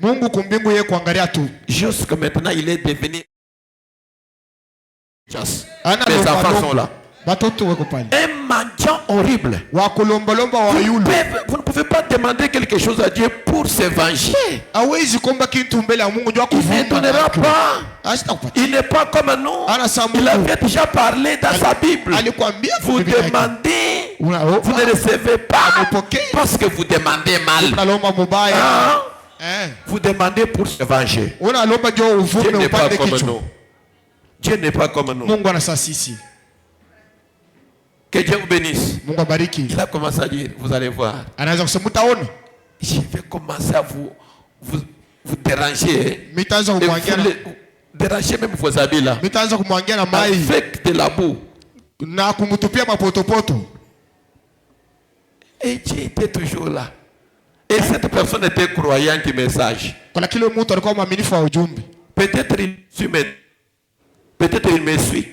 Mungu kumbingu yeye kuangalia tu. Jusqu'à maintenant, il est devenu. Les enfants sont là. Un mendiant horrible. Vous ne pouvez pas demander quelque chose à Dieu pour se venger. Il ne donnera pas. Il n'est pas comme nous. Il avait déjà parlé dans sa Bible. Vous demandez, vous ne recevez pas parce que vous demandez mal. Vous demandez pour se venger. Dieu n'est pas comme nous. Dieu n'est pas comme nous. Que Dieu vous bénisse. Il a commencé à dire, vous allez voir. Je vais commencer à vous déranger. Déranger même vos habits là. Avec de la boue. Et Dieu était toujours là. Et cette personne était croyante du message. Peut-être il suit. Peut-être il me suit.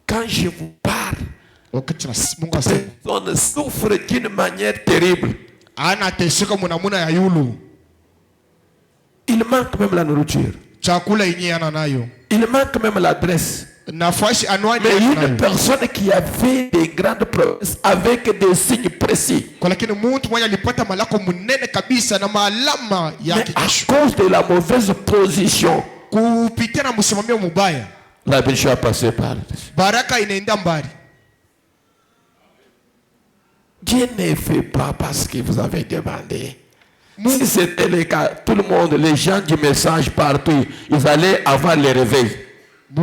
Quand je vous parle, personne souffre d'une manière terrible. Il manque même la nourriture. Il manque même l'adresse. Mais une personne qui avait des grandes promesses avec des signes précis. Mais à cause de la mauvaise position, la bénédiction a passé par. Dieu ne fait pas parce que vous avez demandé. Si c'était le cas, tout le monde, les gens du message partout, ils allaient avoir le réveil. Tu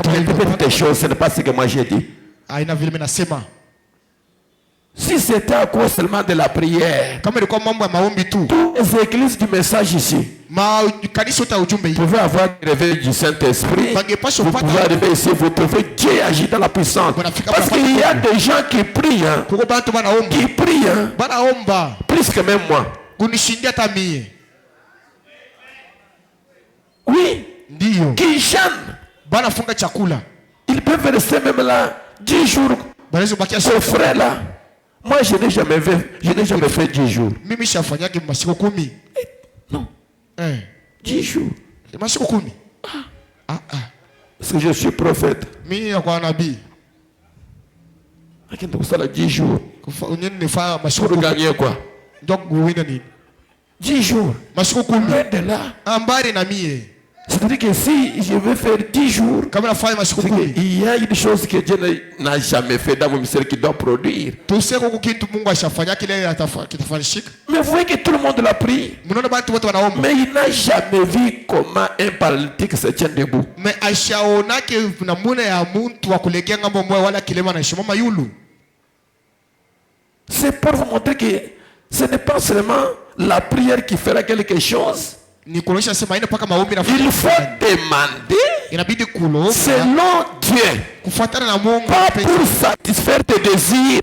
répètes des choses, ce n'est pas ce que moi j'ai dit. Si c'était à cause seulement de la prière, toutes les églises du message ici, vous pouvez avoir le réveil du Saint-Esprit, vous pouvez arriver ici, vous trouvez Dieu agit dans la puissance. Parce qu'il y a des gens qui prient, plus que même moi. Oui, qui jeûnent. Ils peuvent rester même là 10 jours. Ce frère là, moi je n'ai jamais fait 10 jours. Non. 10 jours. Parce que je suis prophète. 10 jours. Pour gagner quoi? 10 jours. Loin de là. C'est-à-dire que si je veux faire 10 jours, il y a une chose que Dieu n'a jamais fait dans mon ministère qui doit produire. Mais vous voyez que tout le monde l'a pris. Mais il n'a jamais vu comment un paralytique se tient debout. C'est pour vous montrer que ce n'est pas seulement la prière qui fera quelque chose. Il faut demander selon Dieu, pas pour satisfaire tes désirs,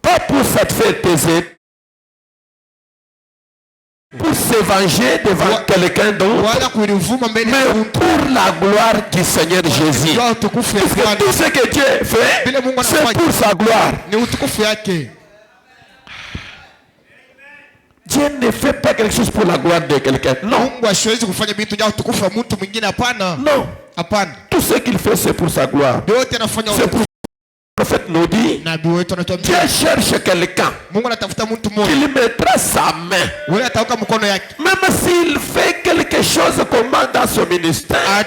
pas pour satisfaire tes aides, pour se venger devant quelqu'un d'autre, mais pour la gloire du Seigneur Jésus. Parce que tout ce que Dieu fait, c'est pour sa gloire. Dieu ne fait pas quelque chose pour la gloire de quelqu'un. Non. Non. Tout ce qu'il fait, c'est pour sa gloire. C'est pour le prophète nous dit, Dieu cherche quelqu'un qui lui mettra sa main. Même s'il fait quelque chose comme dans son ministère, et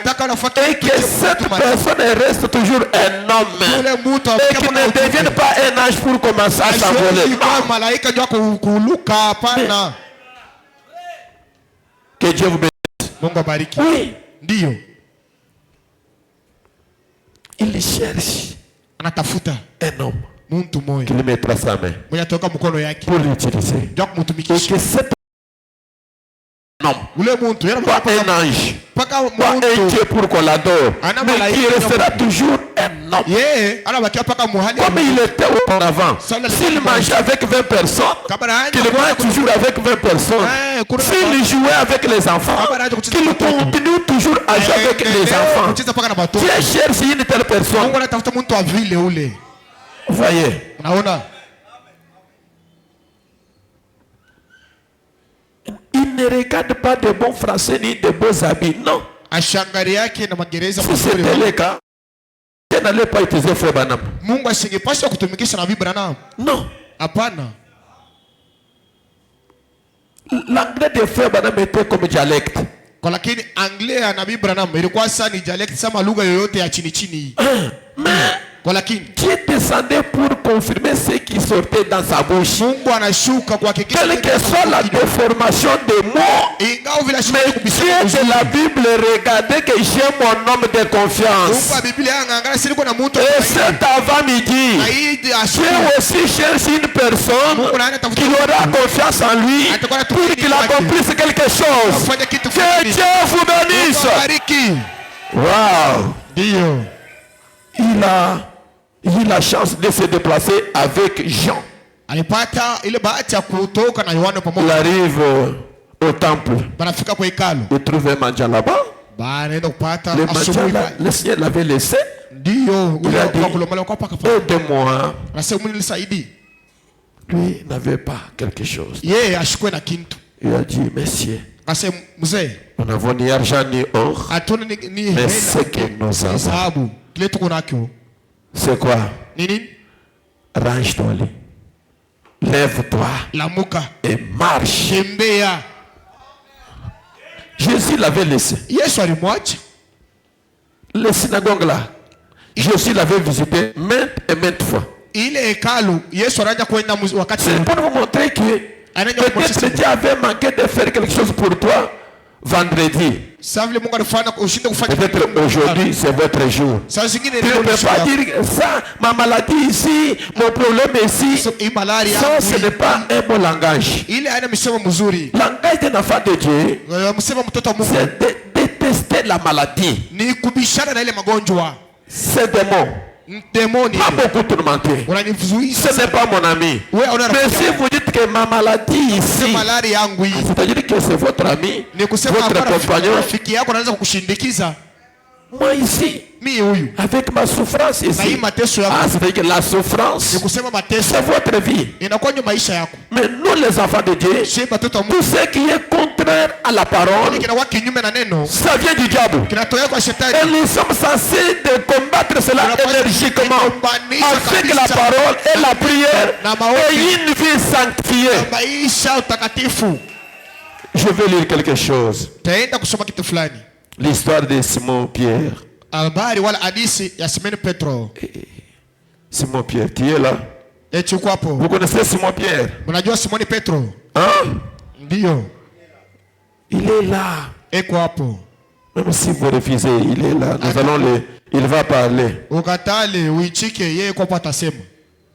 que cette personne reste toujours un homme, et qu'il ne devienne pas un ange pour commencer à s'envoler. Que Dieu vous bénisse. Oui. Il cherche un homme qui lui mettra sa main pour l'utiliser. Et que cet homme, pas un ange, pas un Dieu pour qu'on l'adore, mais qui restera toujours un homme. Comme il était auparavant. S'il mangeait avec 20 personnes, qu'il mange toujours avec 20 personnes. S'il jouait avec les enfants, qu'il continue toujours à jouer avec les enfants. Dieu cherche une telle personne. Voyez. regarde pas de bons français ni de beaux habits. Non. Si c'était le cas, je n'allais pas utiliser Frère Branham. Non. L'anglais de Frère Branham était comme dialecte. Lakini anglais ya Nabii Branham ilikuwa sasa ni dialect sama lugha yoyote ya chini chini. Mais Dieu descendait pour confirmer ce qui sortait dans sa bouche. Quelle que soit la déformation des mots, mais Dieu de la Bible regardait que j'ai mon homme de confiance. Et cet avant-midi, Dieu aussi cherche une personne qui aura confiance en lui pour qu'il accomplisse quelque chose. Que Dieu vous bénisse. Wow. Il a eu la chance de se déplacer avec Jean. Il arrive au temple. Il trouve un mendiant là-bas. Le Seigneur l'avait laissé. Il a dit, aide-moi. Lui n'avait pas quelque chose. Il a dit, monsieur, nous n'avons ni argent ni or, mais ce que nous avons, c'est quoi? Range-toi, lève-toi et marche. Jésus l'avait laissé. Les synagogues là, Jésus l'avait visité maintes et maintes fois. C'est pour vous montrer que peut-être Dieu avait manqué de faire quelque chose pour toi vendredi. Peut-être aujourd'hui c'est votre jour. Tu ne peux pas dire ça, ma maladie ici, mon problème ici. Ça, ce n'est pas un bon langage. Langage d'un enfant de Dieu, c'est de détester la maladie. C'est démon. Pas beaucoup tourmenté. Ce n'est pas mon ami. Mais si vous dites que ma maladie ici, c'est-à-dire que c'est votre ami, votre compagnon. Moi ici, avec ma souffrance ici, c'est-à-dire que la souffrance, c'est votre vie. Mais nous les enfants de Dieu, tout ce qui est contraire à la parole, ça vient du diable. Et nous sommes censés de combattre cela énergiquement, afin que la parole et la prière aient une vie sanctifiée. Je vais lire quelque chose. L'histoire de Simon Pierre. Simon Pierre, tu es là? Vous connaissez Simon Pierre? Hein? Il est là. Même si vous refusez, il est là. Nous allons il va parler.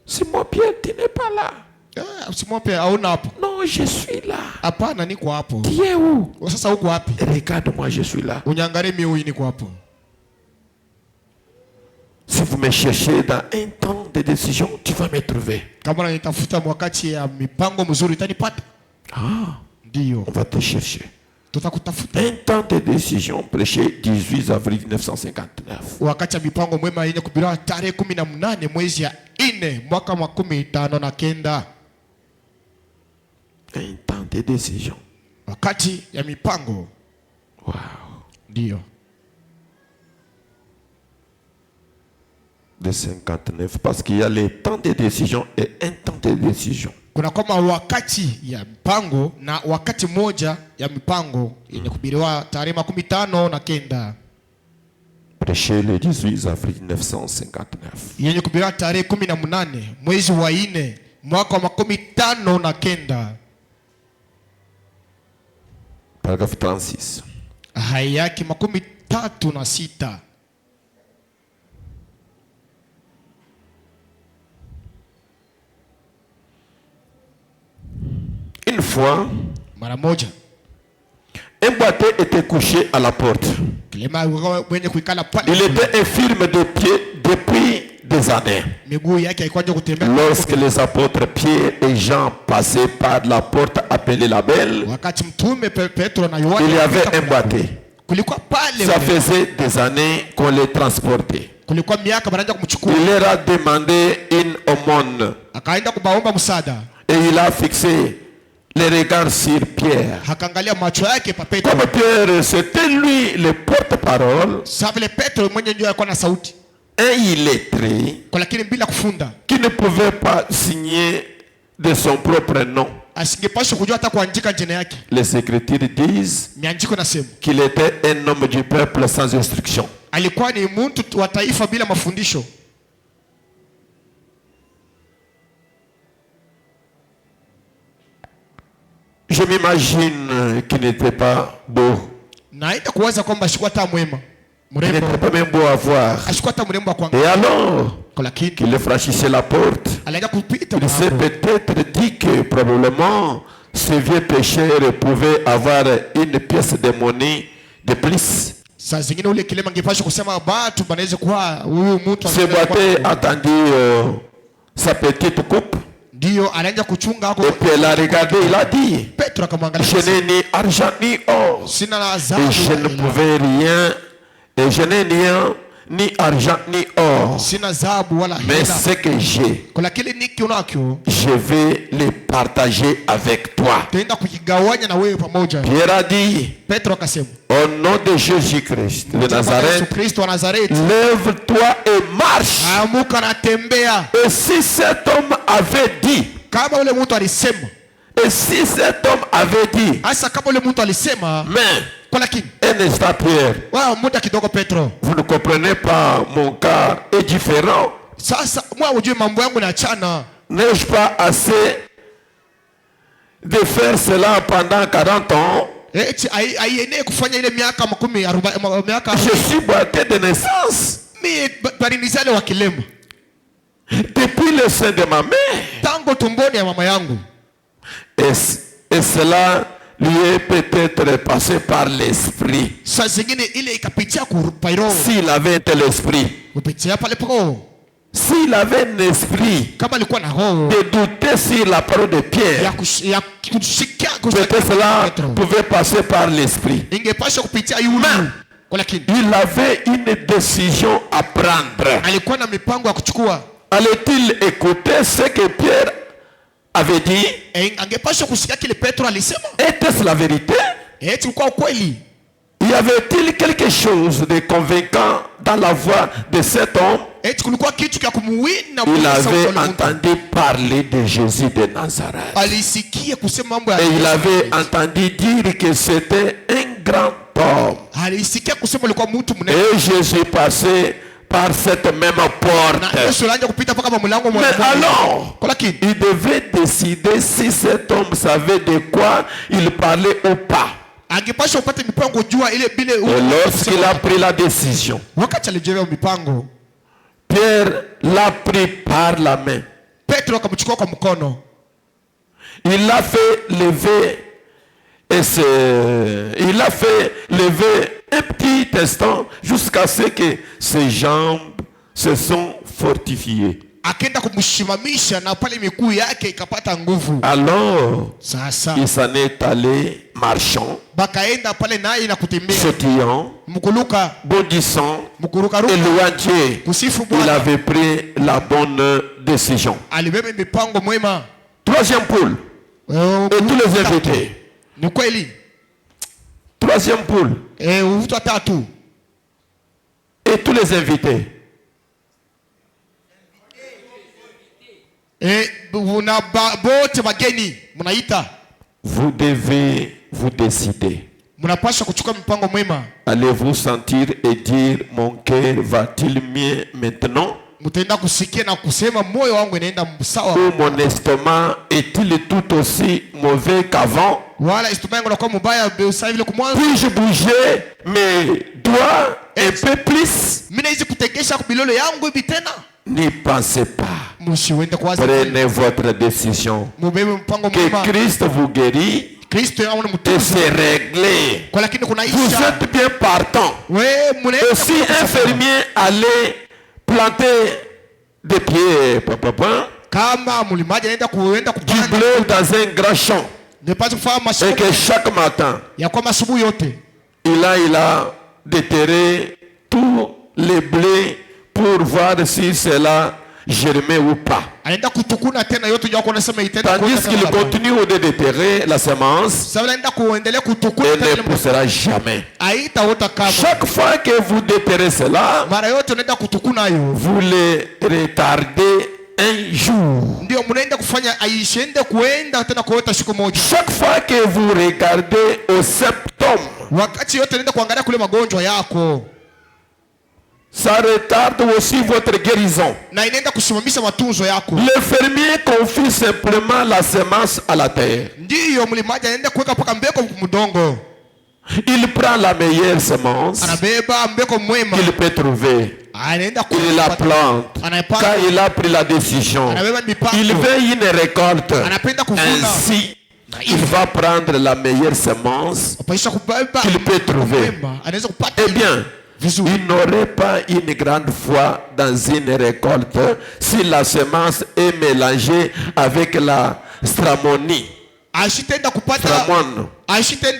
Simon Pierre, tu n'es pas là. Non, je suis là. Tu es où? Regarde-moi, je suis là. Si vous me cherchez dans un temps de décision, tu vas me trouver. On va te chercher. Un temps de décision prêché 18 avril 1959. Un temps de décision. Wow. De 59, parce qu'il y a les temps de décision et un temps de décision. Kuna kama wakati ya mpango na wakati moja ya mipango yenye kubiriwa tarehe 1959. Prêché le 18 avril 1959. Yenye kubiriwa tarehe 18 mwezi wa 4 mwaka wa 1959. Paragraphe 36. Hayaki 36. Une fois, un boiteux était couché à la porte. Il était infirme de pied depuis des années. Lorsque les apôtres Pierre et Jean passaient par la porte appelée la Belle, il y avait un boiteux. Ça faisait des années qu'on les transportait. Il leur a demandé une aumône. Et il a fixé les regards sur Pierre. Hakangalia macho yake pa Petro. Comme Pierre, c'était lui le porte-parole. Savile Petro mwenye ndio alikuwa na sauti. Un illettré. Kwa lakini bila kufunda. Qui ne pouvait pas signer de son propre nom. Asingepaswa kujua hata kuandika jina yake. Les Écritures disent Miandiko nasema qu'il était un homme du peuple sans instruction. Alikuwa ni mtu wa taifa bila mafundisho. Je m'imagine qu'il n'était pas beau. Naenda kuwaza kwamba ashikuwa hata mwema. Il n'était pas même beau à voir. Ashikuwa hata mrembo kwa. Et alors Lakini qu'il franchissait la porte, alienda kupita. il s'est peut-être dit que probablement ce vieux pécheur pouvait avoir une pièce de monnaie de plus. Saa zingine ule kilema angepasha kusema watu banaweza kuwa huyu mtu Ce boité attendit sa petite coupe. Ndio anaanza kuchunga hapo. Et puis il a regardé, il a dit, Petro akamwangalia. je n'ai ni argent ni or. Sina la Et dhahabu. je ne pouvais rien. Et je n'ai rien, ni argent ni or. Sina dhahabu wala Mais hela. ce que j'ai, Kwa kile niki unakyo, je vais le partager avec toi. tenda kujigawanya na wewe pamoja. Pierre a dit, Petro akasema, au nom de Jésus-Christ de Yesu Nazareth, Kristo wa Nazareti, lève-toi et marche. amuka na tembea. Et si cet homme avait dit, Kama ule mtu alisema, et si cet homme avait dit, hasa kama ule mtu alisema, mais, kwa lakini un instant Pierre, wao muda kidogo Petro. vous ne comprenez pas, mon cas est différent. Sasa mwa ujue mambo yangu na achana. N'ai-je pas assez de faire cela pendant 40 ans? Eti aienee kufanya ile miaka 40 miaka. Je suis boité de naissance. Mimi barinizale wa kilema. Depuis le sein de ma mère. Tangu tumboni ya mama yangu. Et cela lui est peut-être passé par l'esprit. Saa zingine ile ikapitia kupairo. S'il avait un tel esprit. Kupitia pale pako. S'il avait un esprit Kama alikuwa na roho de douter sur la parole de Pierre, ya kushikia peut-être cela pouvait passer par l'esprit. ingepasha kupitia yule. Kwa lakini Il avait une décision à prendre. alikuwa na mipango ya kuchukua. Allait-il écouter ce que Pierre avait dit? Angepasha kusikia kile Petro alisema. Était-ce la vérité? Eti kwa kweli. Y avait-il quelque chose de convaincant dans la voix de cet homme? Eti kulikuwa kitu cha kumuwina. Il avait entendu parler de Jésus de Nazareth. Alisikia kusema mambo ya. Et il avait entendu dire que c'était un grand homme. Alisikia kusema alikuwa mtu mnene. Et Jésus passait par cette même porte. Na Yesu alianza kupita mpaka mlango mmoja. Mais alors, Kwa lakini il devait décider si cet homme savait de quoi il parlait ou pas. angepasha upate mipango jua ile bile. Et lorsqu'il a pris la décision, wakati alijua mipango, Pierre l'a pris par la main. Petro akamchukua kwa mkono. Il l'a fait lever il a fait lever un petit instant jusqu'à ce que ses jambes se sont fortifiées. Akaenda kumshimamisha na pale miguu yake ikapata nguvu. Alors, Sasa il s'en est allé marchant, bakaenda pale naye na kutembea, sautillant, mkuluka bondissant mkuruka et ruka louant Dieu. kusifu Il Bwana. avait pris la bonne décision. Alibeba mipango mwema. Troisième poule. Et tous les invités. Ni kweli. Troisième poule. Uvuta tatu. Et tous les invités. Bote bageni mnaita. Vous devez vous décider. Mnapaswa kuchukua mipango mwema. Allez-vous sentir et dire, mon cœur va-t-il mieux maintenant? Mtaenda kusikia na kusema moyo wangu inaenda sawa. Ou mon estomac est-il tout aussi mauvais qu'avant? Wala estomac yangu inakuwa mbaya sasa vile kumwanzo. Puis-je bouger mes doigts un peu plus? Mimi naweza kutegesha bilolo yangu hivi tena. N'y pensez pas. Prenez votre décision. Que Christ vous guérit et c'est réglé. Vous êtes bien partant. Et si un fermier allait planter des pieds du blé dans un grand champ, et que chaque matin il a déterré tous les blés pour voir si cela germer ou pas. Tandis qu'il continue de déterrer la semence, elle ne poussera jamais. Chaque fois que vous déterrez cela, vous les retardez un jour. Chaque fois que vous regardez aux symptômes, ça retarde aussi votre guérison. Le fermier confie simplement la semence à la terre. Il prend la meilleure semence qu'il peut trouver. Il la plante. Quand il a pris la décision, il veut une récolte. Ainsi, il va prendre la meilleure semence qu'il peut trouver. Eh bien, il n'aurait pas une grande foi dans une récolte si la semence est mélangée avec la stramonie. Ashitenda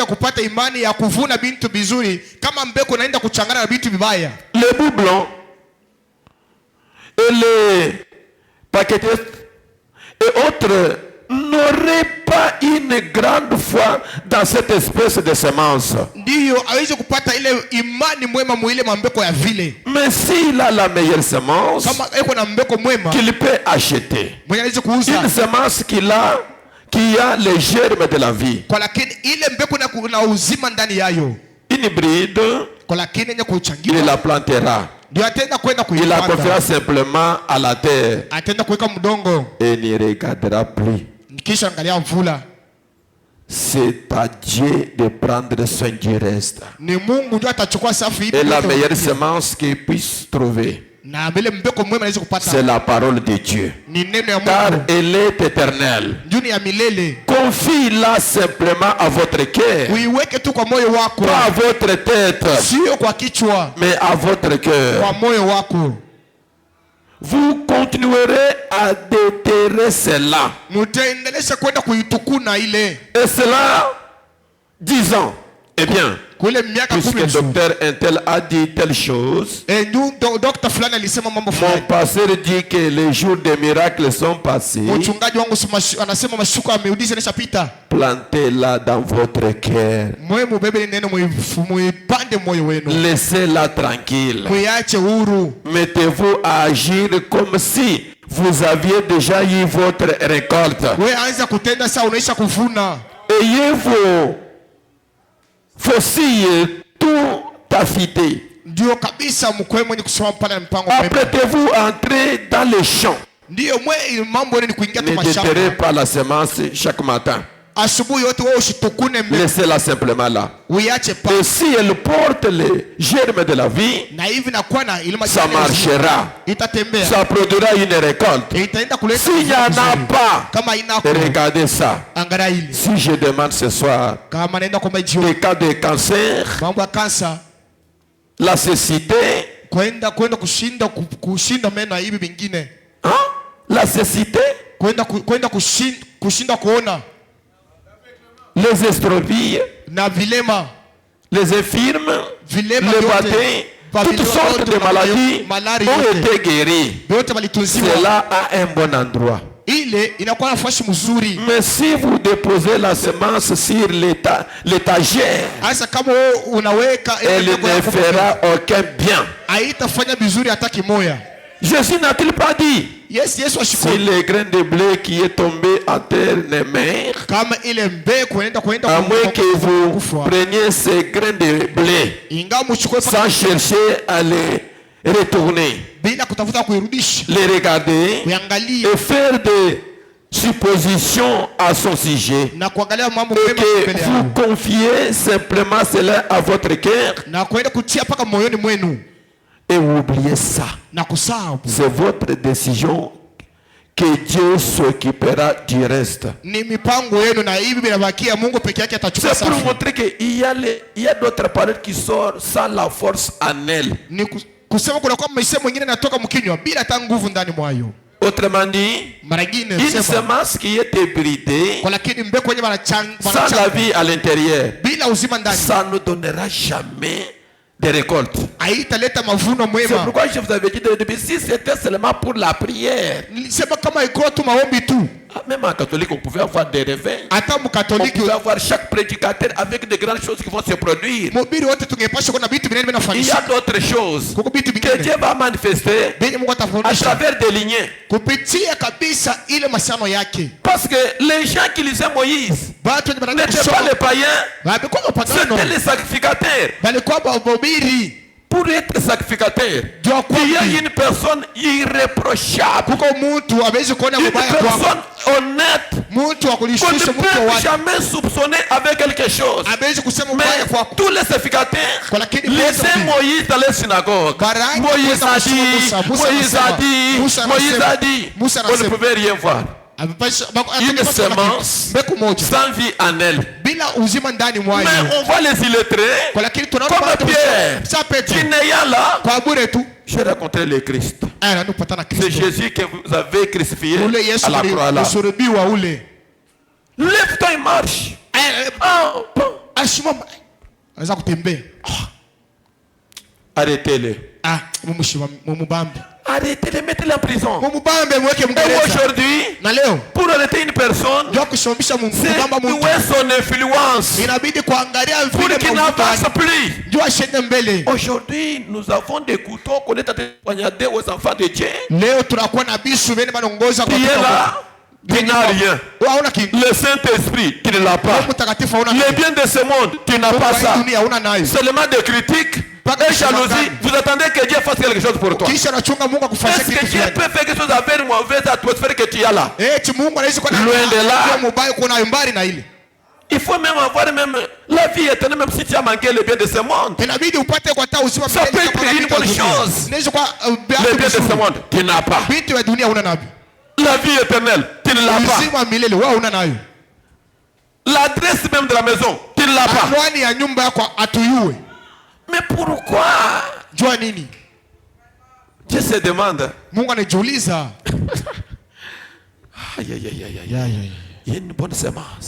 kupata imani ya kuvuna bintu bizuri kama mbeko naenda kuchangana na bintu vibaya. Les boublons et les paquettes et autres n'auraient pas une grande foi dans cette espèce de semence. Ndiyo aweze kupata ile imani mwema muile mambeko ya vile. Mais s'il a la meilleure semence, kama eko na mbeko mwema, qu'il peut acheter. Mwenye anaweza kuuza. Une semence qui a les germes de la vie. Kwa lakini ile mbeko na uzima ndani yayo. Une hybride, kwa lakini yenye kuchangiwa, il la plantera. Ndio atenda kwenda kuipanda. Il la confiera simplement à la terre. Atenda kuweka mdongo. Et n'y regardera plus. Kisha angalia mvula. C'est à Dieu de prendre soin du reste. Ni Mungu ndio atachukua safi. Et la meilleure semence qu'il puisse trouver, c'est la parole de Dieu. Car elle est éternelle. Confie-la simplement à votre cœur. Pas à votre tête, mais à votre cœur. Vous continuerez à déterrer cela. Et cela, 10 ans. Eh bien, puisque le docteur Intel a dit telle chose, mon pasteur dit que les jours des miracles sont passés. Plantez-la dans votre cœur. Laissez-la tranquille. Mettez-vous à agir comme si vous aviez déjà eu votre récolte. Ayez fossile tout affûté. Apprêtez-vous à entrer dans les champs. Ne déterrez pas la semence chaque matin. Laissez-la simplement là. Et si elle porte les germes de la vie, ça marchera. Ça produira une récolte. S'il n'y en a pas, regardez ça. Si je demande ce soir, des cas de cancer, la cécité, la cécité, les estropies, les infirmes, les badins, toutes sortes de maladies ont été guéries. Cela a un bon endroit. Mais si vous déposez la semence sur l'étagère, elle ne fera aucun bien. Jésus n'a-t-il pas dit, si le grain de blé qui est tombé à terre ne meurt, à moins que vous preniez ces grains de blé sans chercher à les retourner, les regarder et faire des suppositions à son sujet, et que vous confiez simplement cela à votre cœur et oubliez ça. C'est votre décision, que Dieu s'occupera du reste. C'est pour montrer qu'il y a d'autres paroles qui sortent sans la force en elles. Autrement dit, une semence qui est hybridée, sans la vie à l'intérieur, ça ne donnera jamais des récoltes. haitaleta mavuno mwema. C'est pourquoi je vous avais dit de début, si c'était seulement pour la prière. Nilisema kama iko tu maombi tu. Même en catholique, on pouvait avoir des réveils. Hata mkatoliki on pouvait avoir chaque prédicateur avec de grandes choses qui vont se produire. Mhubiri wote tungepasha kuna vitu vinene Il y a d'autres choses que Dieu va manifester à travers des lignées. Kupitia kabisa ile masano yake. Parce que les gens qui lisaient Moïse n'étaient pas les païens, c'était les sacrificateurs. Pour être sacrificateur, il y a une personne irréprochable, une personne honnête, qu'on ne peut jamais soupçonner avec quelque chose. Mais tous les sacrificateurs laissaient Moïse dans les synagogues. Moïse a dit, on ne pouvait rien voir. Une semence sans vie en elle. Mais on voit les illettrés comme Pierre qui n'ayant là, j'ai rencontré le Christ. C'est Jésus que vous avez crucifié à la croix là. Lève-toi et marche. Arrêtez-le. Arrêtez-le, mettez-le en prison. Et aujourd'hui, pour arrêter une personne, c'est douer son influence pour qu'il n'avance plus. Aujourd'hui, nous avons des couteaux qu'on est en train de poignarder aux enfants de Dieu. Qui est là, tu n'as rien. Le Saint-Esprit, tu ne l'as pas. Les biens de ce monde, tu n'as pas ça. Seulement des critiques et jalousie. Vous attendez que Dieu fasse quelque chose pour toi. Est-ce que Dieu peut faire quelque chose avec une mauvaise atmosphère que tu as là? Loin de là. Il faut même avoir même la vie éternelle, même si tu as manqué le bien de ce monde. Ça peut être une bonne chose. Le bien de ce monde, tu n'as pas. La vie éternelle, tu ne l'as pas. L'adresse même de la maison, tu ne l'as pas. Mais pourquoi? Dieu se demande. Il y a une bonne semence.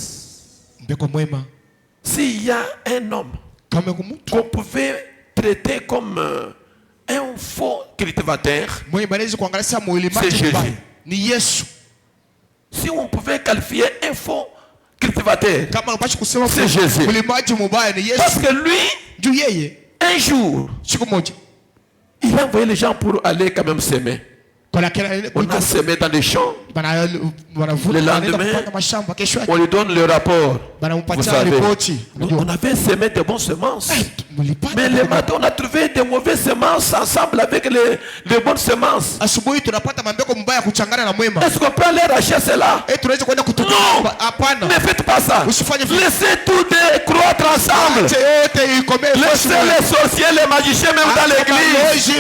S'il y a un homme qu'on pouvait traiter comme un faux cultivateur, c'est Jésus. Si on pouvait qualifier un faux cultivateur, c'est Jésus. Parce que lui, un jour, il a envoyé les gens pour aller quand même s'aimer. On a semé dans des champs. Le lendemain, on lui donne le rapport. Vous savez, on avait semé de bonnes semences. Mais le matin, on a trouvé de mauvaises semences ensemble avec les bonnes semences. Est-ce qu'on peut aller racheter cela? Non, ne faites pas ça. Laissez tout croître ensemble. Laissez les sorciers, les magiciens même dans l'église.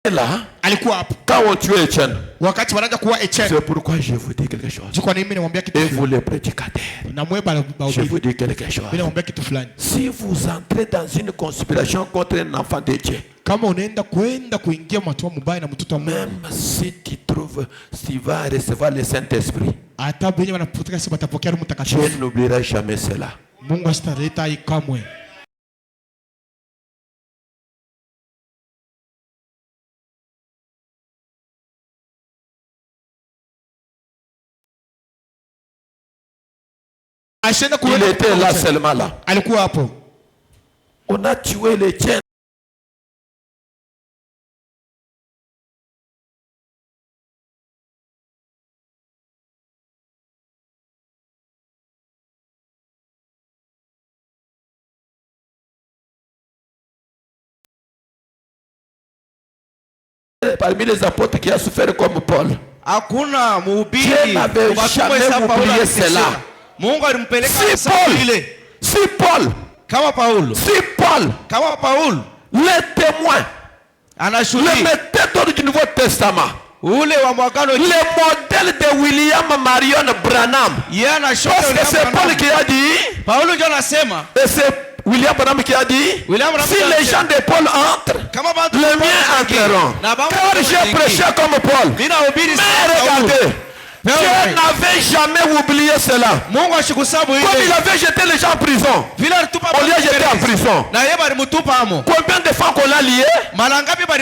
Là, quand on tue Étienne, c'est pourquoi je vous dis quelque chose. Et vous les prédicateurs, je vous dis quelque chose. Si vous entrez dans une conspiration contre un enfant de Dieu, même si tu trouves, tu vas recevoir le Saint-Esprit, Hata benye wanapoteka si watapokea Roho Mtakatifu. Je n'oublierai jamais cela. Mungu asitaleta ikamwe. Il était là seulement là. Alikuwa hapo. On a tué les tiens. Parmi les apôtres qui a souffert comme Paul. Hakuna mhubiri n'avait jamais oublié cela. Mungu alimpeleka Si Paul, kama Paulo, les témoins, anashuhudia les méthodes du Nouveau Testament, ule wa mwagano, le modèle de William Marion Branham. Parce que c'est Paul qui a dit, Paulo ndio anasema, et c'est William Branham qui a dit, si les gens de Paul entrent, les miens entreront. Car j'ai prêché comme Paul. Mais regardez, Dieu n'avait jamais oublié cela. Comme il avait jeté les gens en prison, on lui a jeté en prison. Combien de fois qu'on l'a lié?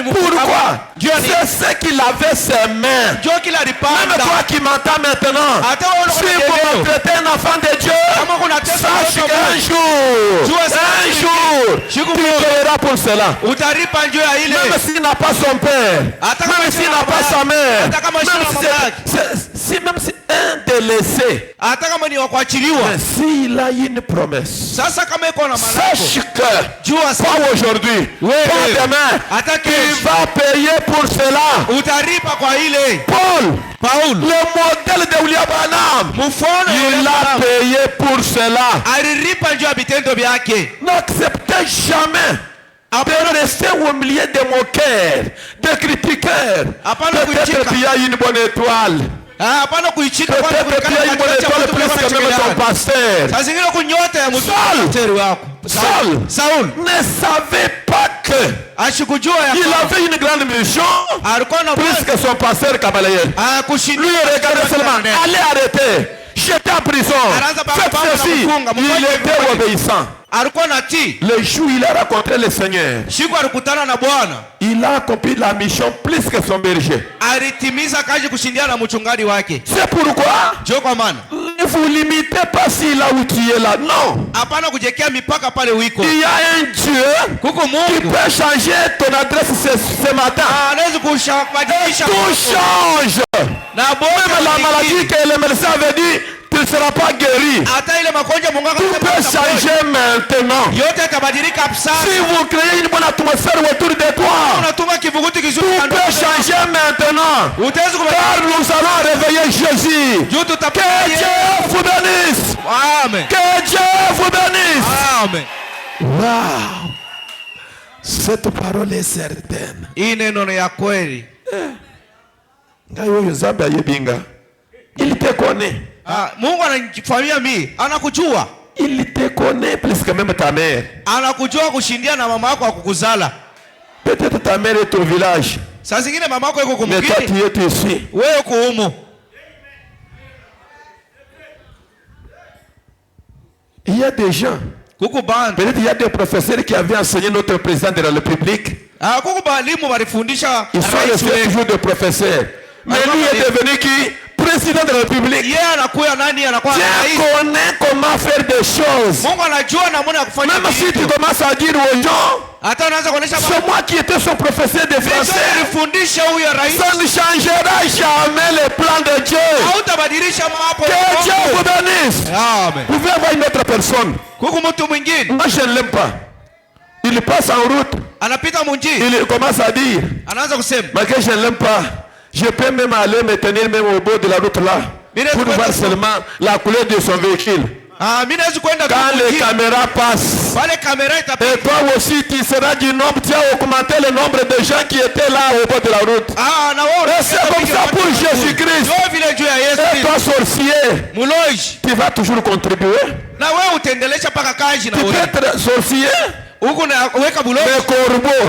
Pourquoi? C'est ce qu'il avait ses mains. Même toi qui m'entends maintenant, si vous maltraitez un enfant de Dieu, sache qu'un jour, tu paieras pour cela. Même s'il n'a pas son père, même s'il n'a pas sa mère, même si un délaissé, s'il a une promesse, sache que pas aujourd'hui, pas demain, tu vas payer pour cela. Paul, le modèle de William Branham, il a payé pour cela. N'acceptez jamais de rester au milieu de moqueurs, de critiqueurs. Peut-être qu'il y a une bonne étoile. Peut-être qu'il y a une bonne étoile plus que même ton pasteur. Saul ne savait pas que il avait une grande mission plus que son pasteur Gamaliel. Lui regardait seulement, allez arrêter, j'étais en prison, faites ceci. Il était obéissant. Le jour où il a rencontré le Seigneur, il a accompli la mission plus que son berger. C'est pourquoi ne vous limitez pas s'il a où tu es là. Non. Il y a un Dieu qui peut changer ton adresse ce matin. Tout change. Même la maladie que le médecin avait dit, tu ne seras pas guéri. Tout peut changer maintenant. Si vous créez une bonne atmosphère autour de toi, tout peut changer maintenant. Car nous allons réveiller Jésus. Que Dieu vous bénisse. Amen. Que Dieu vous bénisse. Amen. Wow. Cette parole est certaine. Il te connaît. Mungu ananifanyia mimi, anakujua. Il te connaît plus que même ta mère. Anakujua kushindia na mama yako akukuzala. Peut-être ta mère est au village. Saa zingine mama yako yuko kumkini. Mais toi tu es ici. Wewe uko humo. Il y a des gens. Peut-être il y a des professeurs qui avaient enseigné notre président de la République. Ils sont restés toujours des professeurs. Mais lui est devenu qui? Président de la République. Dieu connaît comment faire des choses. Même si tu commences à dire aux gens, c'est moi qui étais son professeur de français, ça ne changera jamais les plans de Dieu. Que Dieu vous bénisse. Vous pouvez avoir une autre personne. Moi je ne l'aime pas. Il passe en route. Il commence à dire, mais que je ne l'aime pas. Je peux même aller me tenir même au bord de la route là pour voir seulement la couleur de son véhicule. Quand les caméras passent, et toi aussi tu seras du nombre, tu as augmenté le nombre de gens qui étaient là au bord de la route. Et c'est comme ça pour Jésus-Christ. Et toi sorcier, tu vas toujours contribuer. Tu peux être sorcier, mais corbeau.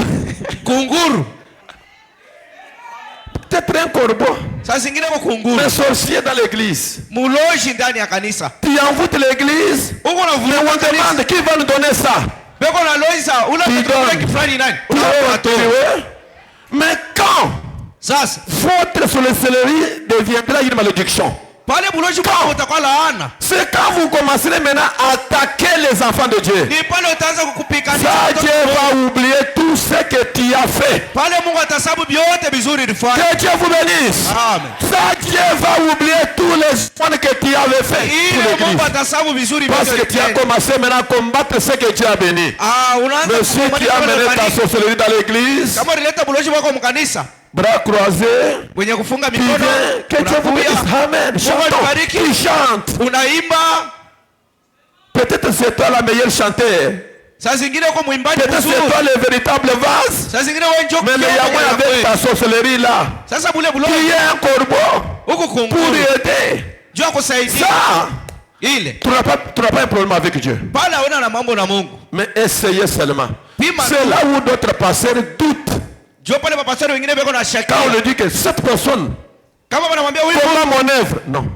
peut-être un corbeau. Saa zingine kwa kunguru. Un sorcier dans l'église. Muloji ndani ya kanisa. Tu envoûtes l'église. Uko na Mais on demande qui va nous donner ça. Beko na loisa, unataka kifani nani? Mais quand Sasa votre sorcellerie deviendra une malédiction. pale muloji kwa utakuwa laana. C'est quand vous commencerez maintenant à attaquer les enfants de Dieu. Ni pale utaanza kukupikania. Ça, Dieu va oublier tout ce que tu as fait. Pale Mungu atasabu vyote vizuri ulifanya. Que Dieu vous bénisse. Amen. Ça, Dieu va oublier tous les efforts que tu avais fait. Ile Mungu atasabu vizuri Parce que tu as commencé maintenant à combattre ce que Dieu a béni. Mais si tu as mené ta sorcellerie dans l'église, kama ulileta muloji wako mkanisa, bras croisés, wenye kufunga tu mikono, viens, que Dieu vous bénisse. Amen. Chantons. Qui chante. unaimba. Peut-être c'est toi la meilleure chanteuse. Saa zingine uko mwimbaji Peut-être c'est mzuri. toi le véritable vase. Saa zingine wewe njoo. Mais il y a moins avec ta sorcellerie là. Sasa bule Tu buloji es un corbeau huko pour kunguru. aider. Njoo kusaidia. Ça, Ile. tu n'as pas un problème avec Dieu. Pale una na mambo na Mungu. Mais essayez seulement. Pima. C'est là où d'autres pasteurs doutent. Njoo pale mapastori wengine beko na shaka. Quand on lui dit que cette personne, Kama wanamwambia huyu comment mon œuvre? Non.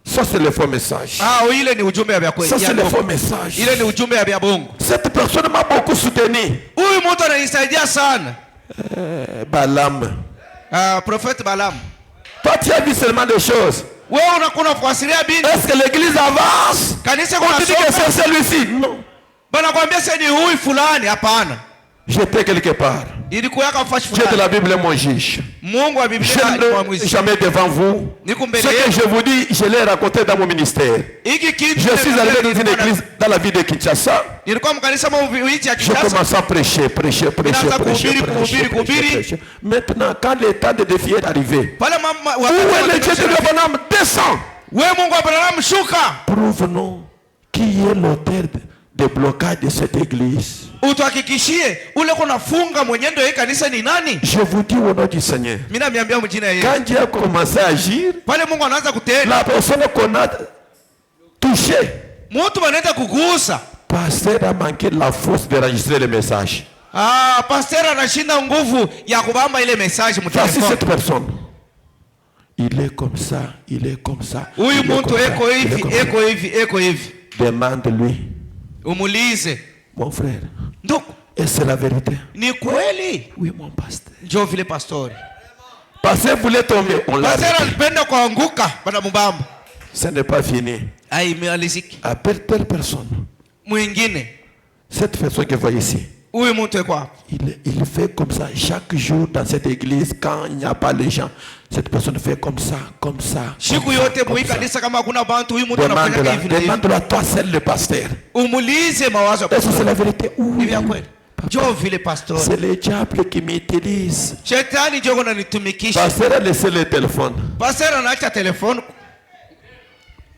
Ça c'est le faux message. ile ni ujumbe ya kweli. Ça c'est le faux message. Ile ni ujumbe ya bongo. Cette personne m'a beaucoup soutenu. Huyu mtu ananisaidia sana. Balaam. Prophète Balaam. Toi tu as vu seulement des choses. Wewe unakuwa kuasiria bini. Est-ce que l'église avance? Kanisa On te dit que c'est celui-ci. Non. Bana kwambia sasa ni huyu fulani, hapana. J'étais quelque part. Ilikuwa kama fashi Dieu de fulani. la Bible est mon juge. Mungu wa Biblia Je ni ne mwamuzi. jamais devant vous. Niko mbele Ce que yenu. je vous dis, je l'ai raconté dans mon ministère. Hiki kitu Je suis arrivé dans une église dans la ville de Kinshasa. nilikuwa mkanisa mwichi ya Je Kinshasa. commence à prêcher. Maintenant, quand le temps de défi est arrivé, Pale mama où est le Dieu de Abraham? Descend. wewe Mungu wa Abrahamu shuka. Prouve-nous qui est l'auteur de blocage de cette église. Utuhakikishie ule kunafunga mwenyendo ya kanisa ni nani? Je vous dis au nom du Seigneur. Mimi naambia mjina Yesu. Quand Dieu a commencé à agir, Pale Mungu anaanza kutenda. la personne qu'on a touchée, Mtu anaenda kugusa. pasteur a manqué la force d'enregistrer le message. Pastor anashinda nguvu ya kubamba ile message Voici mtelefoni. cette personne. Il est comme ça, il est comme ça. Huyu mtu eko hivi. Demande-lui. Umulize. Mon frère, Ndugu, et c'est la vérité. ni kweli? Oui, mon pasteur. Njoo vile pastori. Pasteur voulait tomber, on l'a Pastor arrêté. alipenda kuanguka bana mubamba. Ce n'est pas fini. Imaliziki. Appelle telle personne. Mwingine. Cette personne que vous voyez ici. Huyu mtu eko hapo. Il fait comme ça chaque jour dans cette église quand il n'y a pas les gens. Cette personne fait comme ça, comme ça. Siku yote mwi kanisa kama hakuna bantu huyu mtu anafanya hivi na hivi. Demande-la toi seul le pasteur. Umulize mawazo. Est-ce que c'est la vérité? Oui. Hivi kweli. Njoo vile pastori. C'est le diable qui m'utilise. Shetani njoo ananitumikisha. Pasteur a laissé le téléphone. Pastor anaacha telefoni.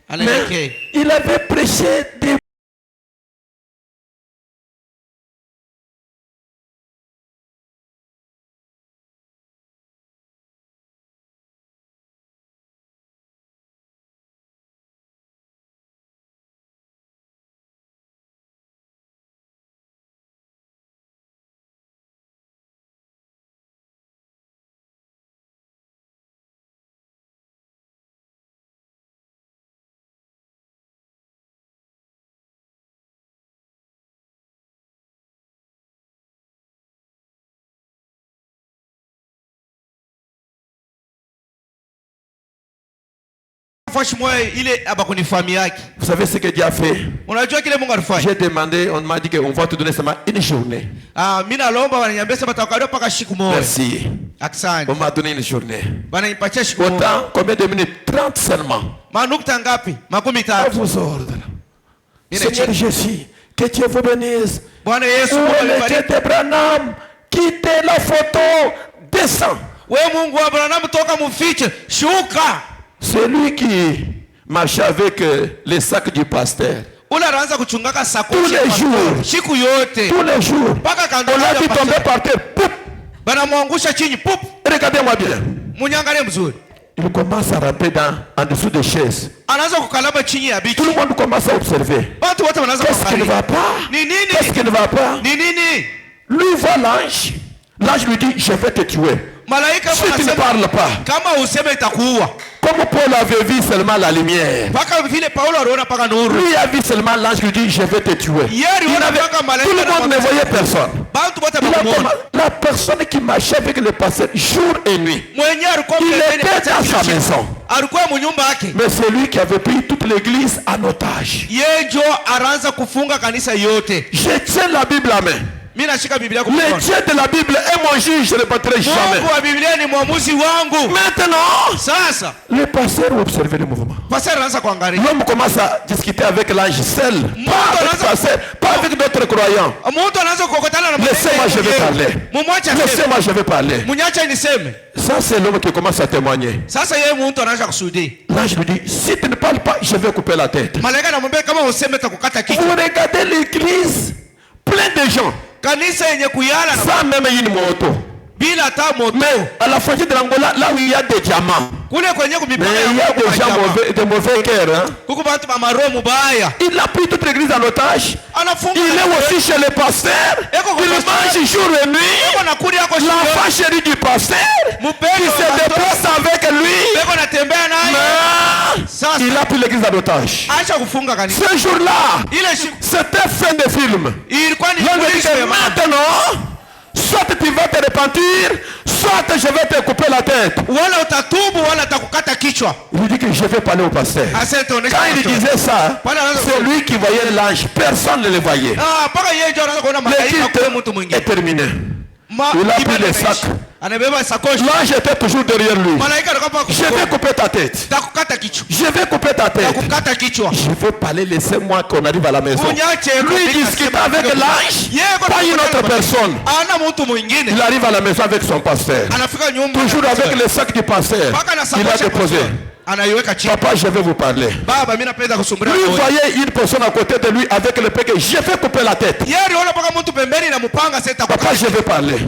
Anaelekea. Il avait prêché des Vous savez ce que Dieu a fait? J'ai demandé, on m'a dit qu'on va te donner seulement une journée. Merci. On m'a donné une journée. Autant, combien de minutes? 30 seulement. À vos ordres. Seigneur Jésus, que Dieu vous bénisse. Où est le Dieu d'Abraham? Quittez la photo, descend. Celui qui marchait avec les sacs du pasteur. Tous les jours. Tous les jours. On l'a vu tomber par terre. Regardez-moi bien. Il commence à ramper en dessous des chaises. Tout le monde commence à observer. Qu'est-ce qui ne va pas? Qu'est-ce qui ne va pas? Lui voit l'ange. L'ange lui dit, je vais te tuer. Malaika si tu ne parles pas. Kama useme itakuua. Comme Paul avait vu seulement la lumière. Lui a vu seulement l'ange qui dit je vais te tuer. Tout le monde ne voyait personne. La personne qui marchait avec le pasteur jour et nuit, il était dans sa maison. Mais c'est lui qui avait pris toute l'église en otage. Je tiens la Bible à main. Le Dieu de la Bible est mon juge, je ne le battrai jamais. Maintenant, le pasteur observe le mouvement. L'homme commence à discuter avec l'ange seul, pas avec d'autres croyants. Laissez-moi, je vais parler. Laissez-moi, je vais parler. Ça, c'est l'homme qui commence à témoigner. L'ange lui dit, si tu ne parles pas, je vais couper la tête. Vous regardez l'église, plein de gens. Sans même une moto. Mais à la frontière de l'Angola, là où il y a des diamants, mais il y a des gens de mauvais cœur. Hein? Il a pris toute l'église en otage. Il est aussi chez le pasteur. Il mange jour et nuit. L'enfant chéri du pasteur qui se déplace avec lui. Mais il a pris l'église en otage. Ce jour-là, c'était fin de film. Maintenant, soit tu vas te repentir, soit je vais te couper la tête. Il lui dit que je vais parler au pasteur. Quand il disait ça, c'est lui qui voyait l'ange. Personne ne le voyait. L'équipe est terminée. Il a pris les sacs. L'ange était toujours derrière lui. Je vais couper ta tête. Je vais couper ta tête. Je vais parler, laissez-moi qu'on arrive à la maison. Lui discute avec l'ange, pas une autre personne. Il arrive à la maison avec son pasteur. Toujours avec le sac du pasteur. Il a déposé. Papa, je vais vous parler. Lui voyait une personne à côté de lui avec le péché. Je vais couper la tête. Papa, je vais parler.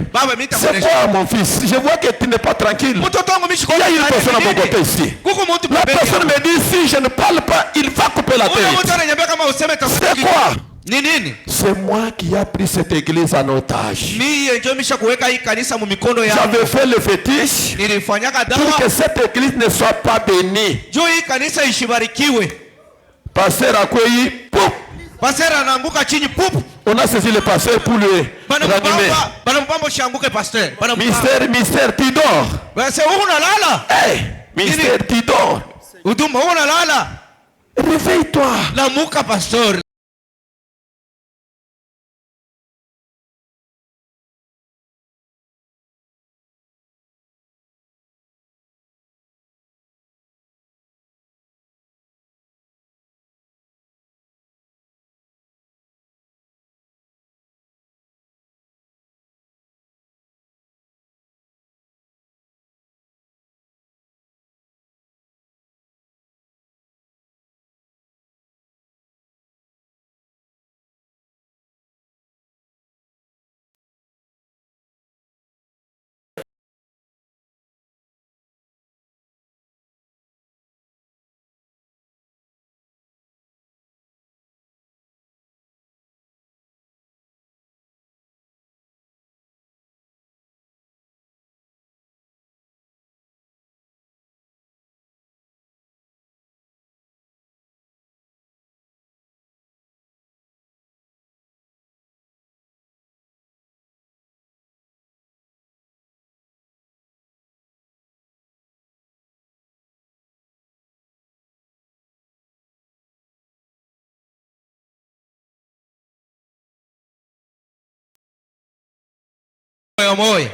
C'est quoi mon fils? Je vois que tu n'es pas tranquille. Il y a une personne à mon côté ici. La personne me dit si je ne parle pas, il va couper la tête. C'est quoi? C'est moi qui a pris cette église en otage. J'avais fait le fétiche pour que cette église ne soit pas bénie. Pasteur Akweyi, poup. On a saisi le pasteur pour le ranimer. Mystère, tu dors. Hey, Mystère, tu dors. Réveille-toi. Moyo.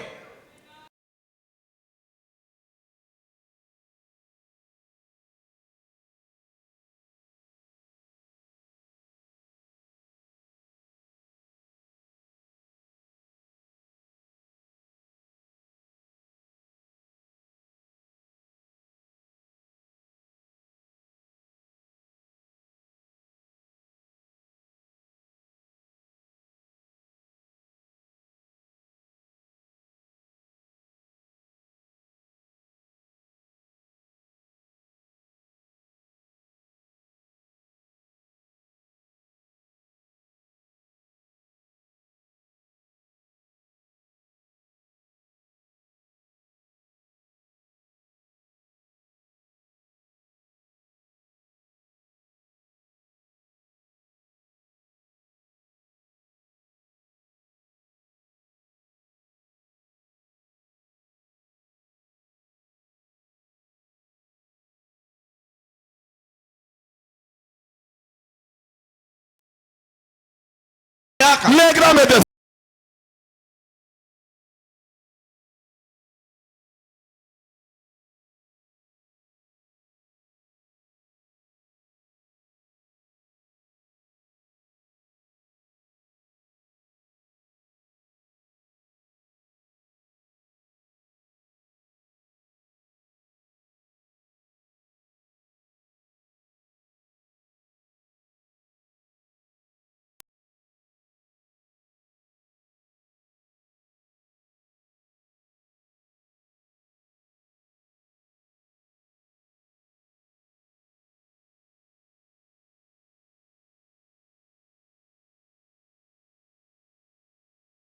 mamlaka. Les grands médecins.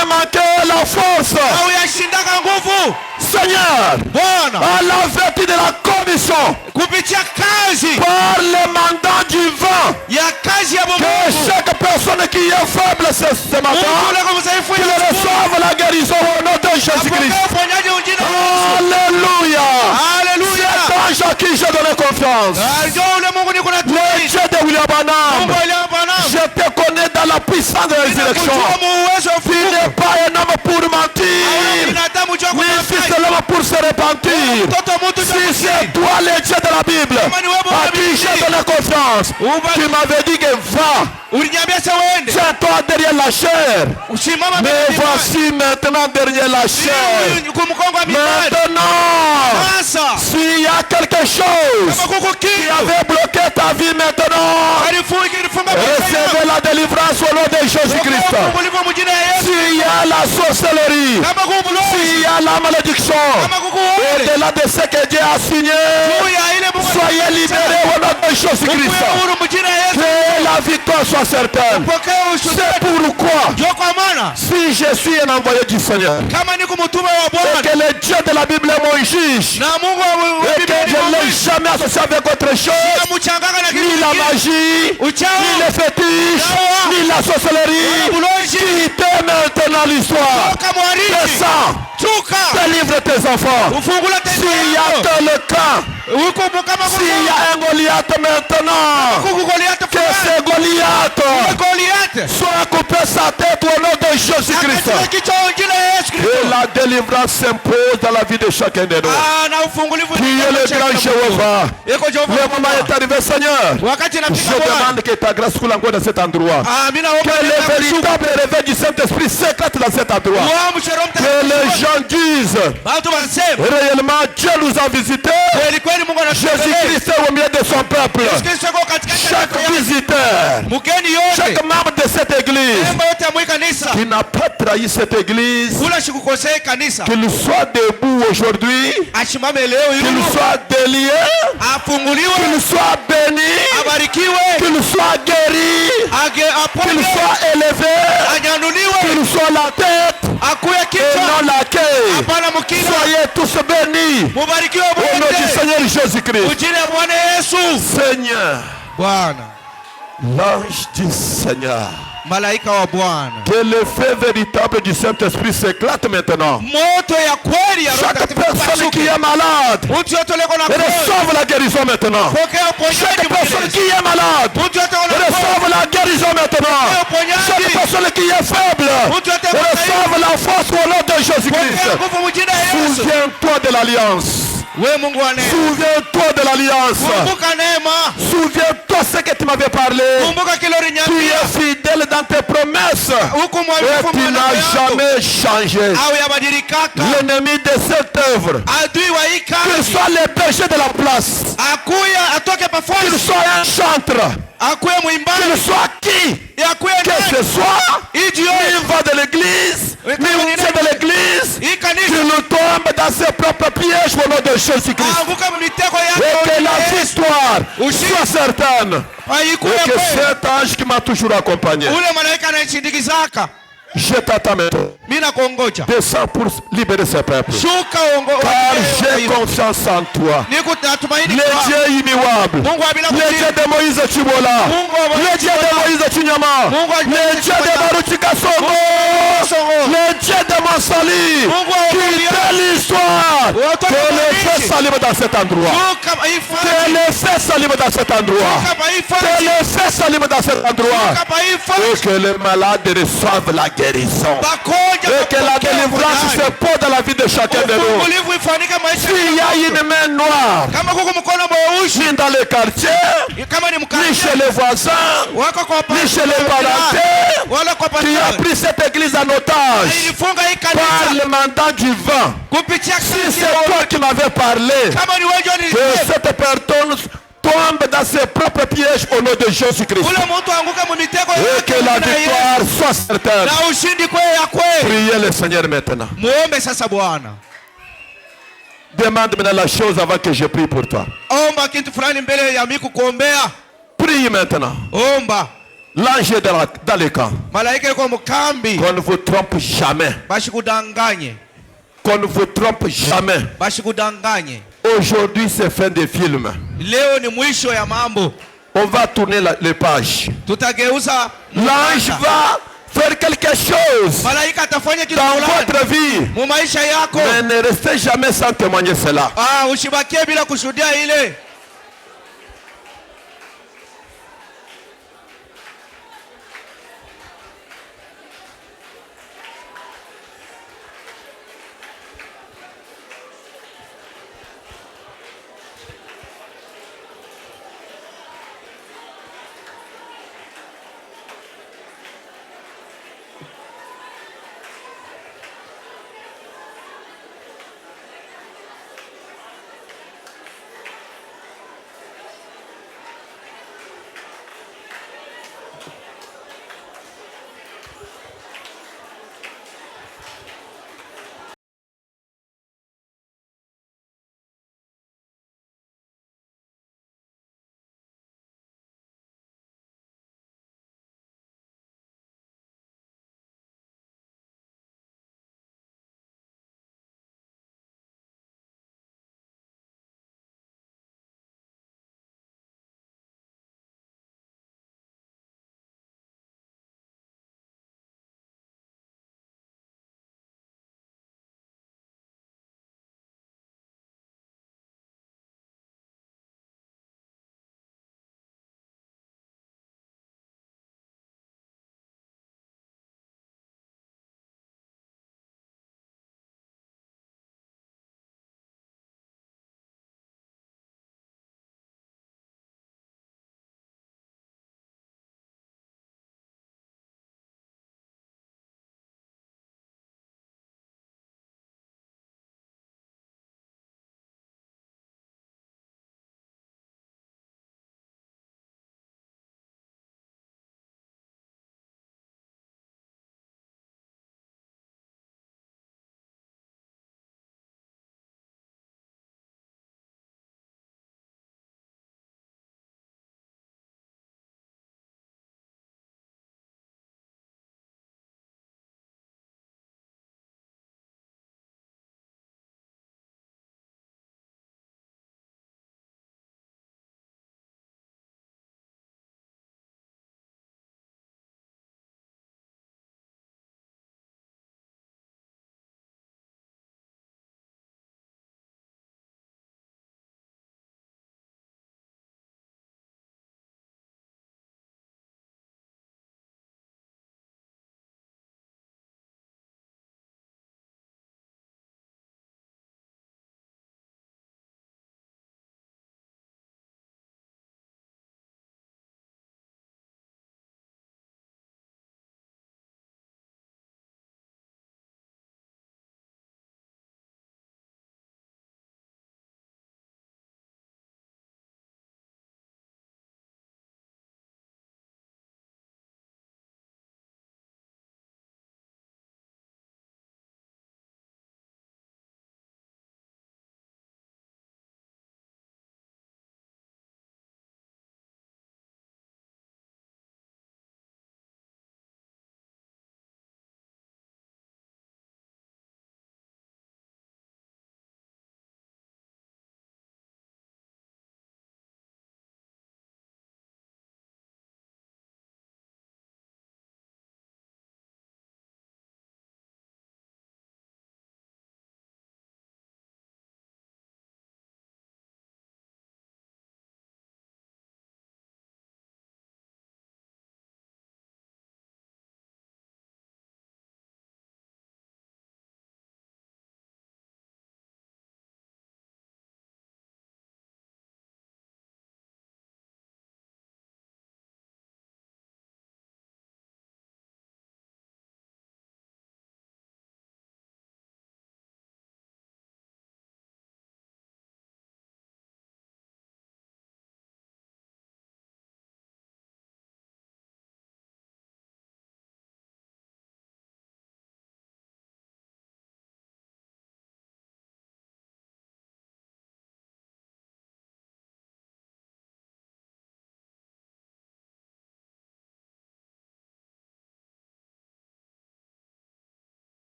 Manquer la force. Hauyashindaka nguvu. Seigneur, à la vertu de la commission, kupitia kazi par le mandat divin, ya kazi ya Mungu, que chaque personne qui est faible ce matin, qu'il reçoive la guérison au nom de Jésus-Christ. Alléluia. Alléluia. C'est un qui j'ai donné confiance. Le Dieu de William Branham, je te connais dans la puissance de la résurrection. Tu n'es pas un homme pour mentir, ni fils de l'homme pour se repentir. Si c'est toi le Dieu de la Bible, à qui j'ai donné confiance, tu m'avais dit que va, tiens-toi derrière la chair. Mais voici maintenant derrière la chair. Maintenant, s'il y a quelque chose qui avait bloqué ta vie maintenant, recevez la délivrance au nom de Jésus-Christ. S'il y a la sorcellerie, s'il y a la malédiction, au-delà de ce que Dieu a signé, soyez libérés au nom de Jésus-Christ. Que la victoire soit certaine. C'est pourquoi, si je suis un envoyé du Seigneur, et que le Dieu de la Bible est mon juge, et que je ne l'ai jamais associé avec autre chose, ni la magie, ni les fétiches, ni la sorcellerie, quittez maintenant l'histoire. Descends, délivre tes enfants. S'il y a que le camp, s'il y a un Goliath maintenant, que ce Goliath soit coupé sa tête au nom de Jésus-Christ. Et la délivrance s'impose dans la vie de chacun de nous. Tu es le grand Jéhovah. Le moment est arrivé, Seigneur. Je demande que ta grâce coule encore dans cet endroit. Que le véritable réveil du Saint-Esprit s'éclate dans cet endroit. Que les gens disent réellement Dieu nous a visités. Jésus-Christ est au milieu de son peuple. Chaque visiteur, chaque membre de cette église qui n'a pas trahi cette église, qu'il soit debout aujourd'hui, qu'il soit délié, qu'il soit béni, qu'il soit guéri, qu'il soit élevé, qu'il soit la tête et non la queue. Soyez tous bénis au nom du Seigneur Jésus-Christ. Seigneur, l'ange du Seigneur, que le feu véritable du Saint-Esprit s'éclate maintenant. Chaque personne qui est malade, reçoive la guérison maintenant. Chaque personne qui est malade, reçoive la guérison maintenant. Chaque personne qui est faible, reçoive la force au nom de Jésus-Christ. Souviens-toi de l'alliance. Souviens-toi de l'alliance. Souviens-toi ce que tu m'avais parlé. Tu es fidèle dans tes promesses et tu n'as jamais changé. L'ennemi de cette œuvre, qu'il soit le péché de la place, qu'il soit un chantre, qu'il soit qui que ce soit, il va de l'église, il de l'église, qu'il nous tombe dans ses propres pièges au nom de Jésus-Christ. Et que la victoire soit certaine. Et que cet ange qui m'a toujours accompagné, je t'attends maintenant. Descends pour libérer ce peuple. Car j'ai confiance en toi. Le Dieu immuable. Le Dieu de Moïse Chibola. Le Dieu de Moïse Chinyama. Le Dieu de Maruchika Songo. Le Dieu de Sali. Quittez l'histoire. Que le feu s'allume dans cet endroit. Que le feu s'allume dans cet endroit. Que le feu s'allume dans cet endroit. Et que les malades reçoivent la guérison. Et que la délivrance se pose dans la vie de chacun de nous. S'il y a une main noire, ni dans les quartiers, ni chez les voisins, ni chez les parentés, qui a pris cette église en otage par le mandat du vent. Si c'est toi qui m'avais parlé, que cette personne tombe dans ses propres pièges au nom de Jésus-Christ. Et que la victoire soit certaine. Priez le Seigneur maintenant. Demande maintenant la chose avant que je prie pour toi. Prie maintenant. L'ange est dans le camp. Qu'on ne vous trompe jamais. Qu'on ne vous trompe jamais. Aujourd'hui c'est fin de film. On va tourner les pages. L'ange va faire quelque chose dans votre vie. Mais ne restez jamais sans témoigner cela.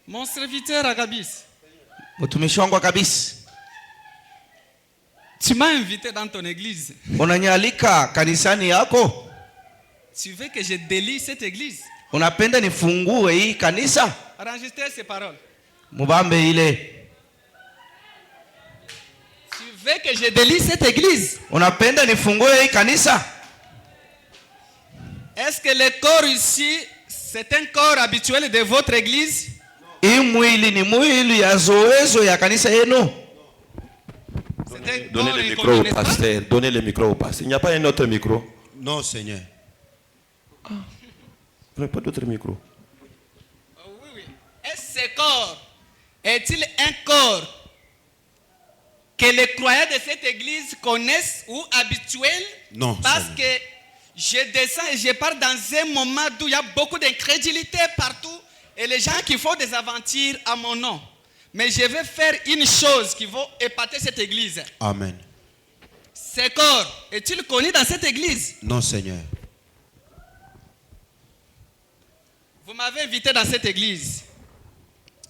Mon serviteur Agabis, mtumishi wangu kabisa, tu m'as invité dans ton église. unanialika kanisani yako. Tu veux que je délie cette église? Unapenda nifungue hii kanisa? Enregistrez ces paroles. Mubambe ile. Tu veux que je délie cette église? Unapenda nifungue hii kanisa? Est-ce que le corps ici, c'est un corps habituel de votre église? Hii mwili ni mwili ya zoezo ya kanisa yenu? Donnez le micro au pasteur. Donnez le micro au pasteur. Il n'y a pas un autre micro? Non, Seigneur. Vous n'avez pas d'autre micro? Oui, oui. Est-ce ce corps est-il un corps que les croyants de cette église connaissent ou habituel? Non, Parce Seigneur. que je descends et je pars dans un moment où il y a beaucoup d'incrédulité partout et les gens qui font des aventures à mon nom. Mais je vais faire une chose qui va épater cette église. Amen. Ce corps est-il connu dans cette église? Non, Seigneur. Vous m'avez invité dans cette église.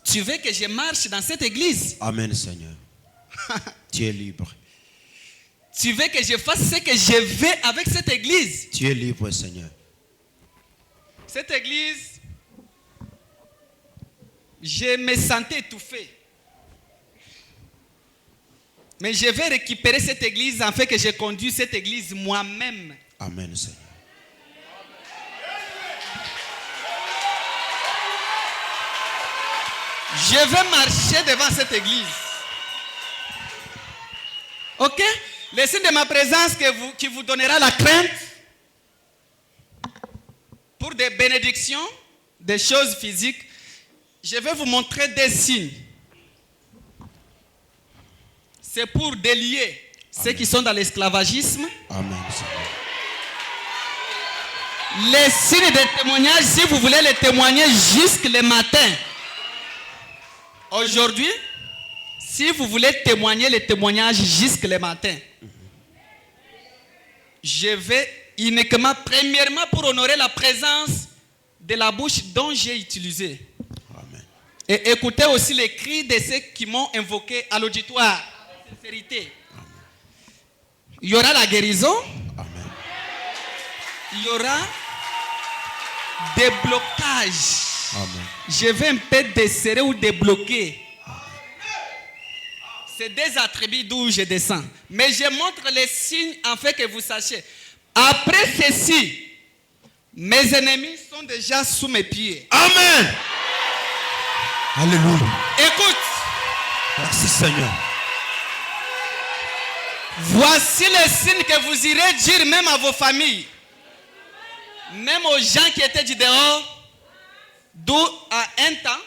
Tu veux que je marche dans cette église? Amen, Seigneur. Tu es libre. Tu veux que je fasse ce que je veux avec cette église? Tu es libre, Seigneur. Cette église, je me sentais étouffé. Mais je vais récupérer cette église en fait que je conduis cette église moi-même. Amen, Seigneur. Je vais marcher devant cette église. Ok? Le signe de ma présence qui vous donnera la crainte pour des bénédictions, des choses physiques. Je vais vous montrer des signes. C'est pour délier ceux qui sont dans l'esclavagisme. Amen, Seigneur. Les signes de témoignage, si vous voulez les témoigner jusque le matin. Aujourd'hui, si vous voulez témoigner les témoignages jusque le matin, je vais uniquement, premièrement, pour honorer la présence de la bouche dont j'ai utilisé. Amen. Et écoutez aussi les cris de ceux qui m'ont invoqué à l'auditoire. Avec sincérité. Il y aura la guérison. Amen. Il y aura des blocages. Amen. Je vais un peu desserrer ou débloquer. C'est des attributs d'où je descends. Mais je montre les signes en fait que vous sachiez. Après ceci, mes ennemis sont déjà sous mes pieds. Amen. Alléluia. Écoute, Merci, Seigneur. voici les signes que vous irez dire même à vos familles. Même aux gens qui étaient du dehors. D'où à un temps,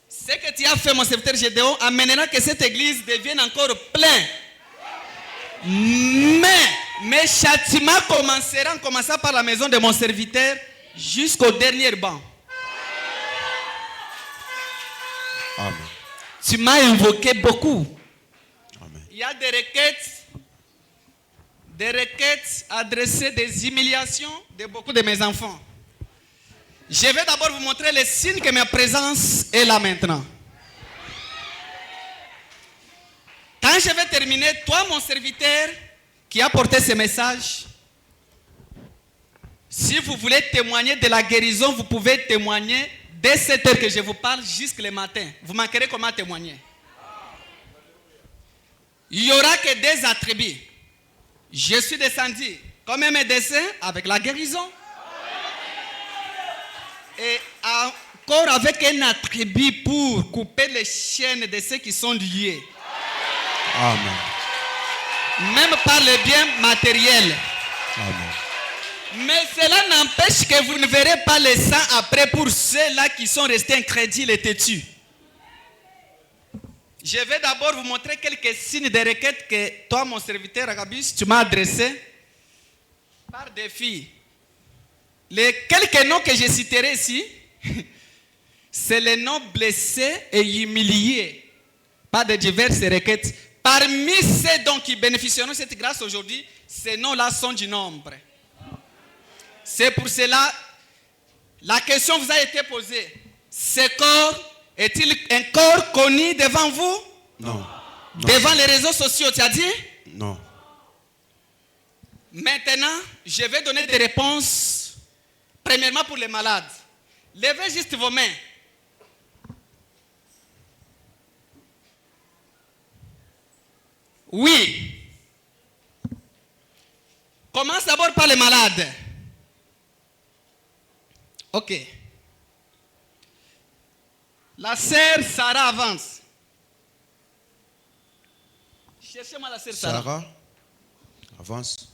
ce que tu as fait, mon serviteur Gédéon, amènera que cette église devienne encore pleine. Mais mes châtiments commenceront en commençant par la maison de mon serviteur jusqu'au dernier banc. Amen. Tu m'as invoqué beaucoup. Amen. Il y a des requêtes adressées, des humiliations de beaucoup de mes enfants. Je vais d'abord vous montrer les signes que ma présence est là maintenant. Quand je vais terminer, toi mon serviteur qui a porté ce message, si vous voulez témoigner de la guérison, vous pouvez témoigner dès cette heure que je vous parle jusqu'au matin. Vous manquerez comment témoigner. Il n'y aura que des attributs. Je suis descendu comme un médecin avec la guérison. Et encore avec un attribut pour couper les chaînes de ceux qui sont liés. Amen. Même par le bien matériel. Amen. Mais cela n'empêche que vous ne verrez pas le sang après pour ceux-là qui sont restés incrédules et têtus. Je vais d'abord vous montrer quelques signes de requête que toi, mon serviteur Agabus, tu m'as adressé par défi. Les quelques noms que je citerai ici, c'est les noms blessés et humiliés par de diverses requêtes. Parmi ceux dont qui bénéficieront de cette grâce aujourd'hui, ces noms-là sont du nombre. C'est pour cela, la question vous a été posée. Ce corps Est-il encore connu devant vous? Non. Devant les réseaux sociaux, tu as dit? Non. Maintenant, je vais donner des réponses. Premièrement pour les malades. Levez juste vos mains. Oui. Commence d'abord par les malades. Ok. La sœur Sarah avance. Cherchez-moi la sœur Sarah. Sarah, avance.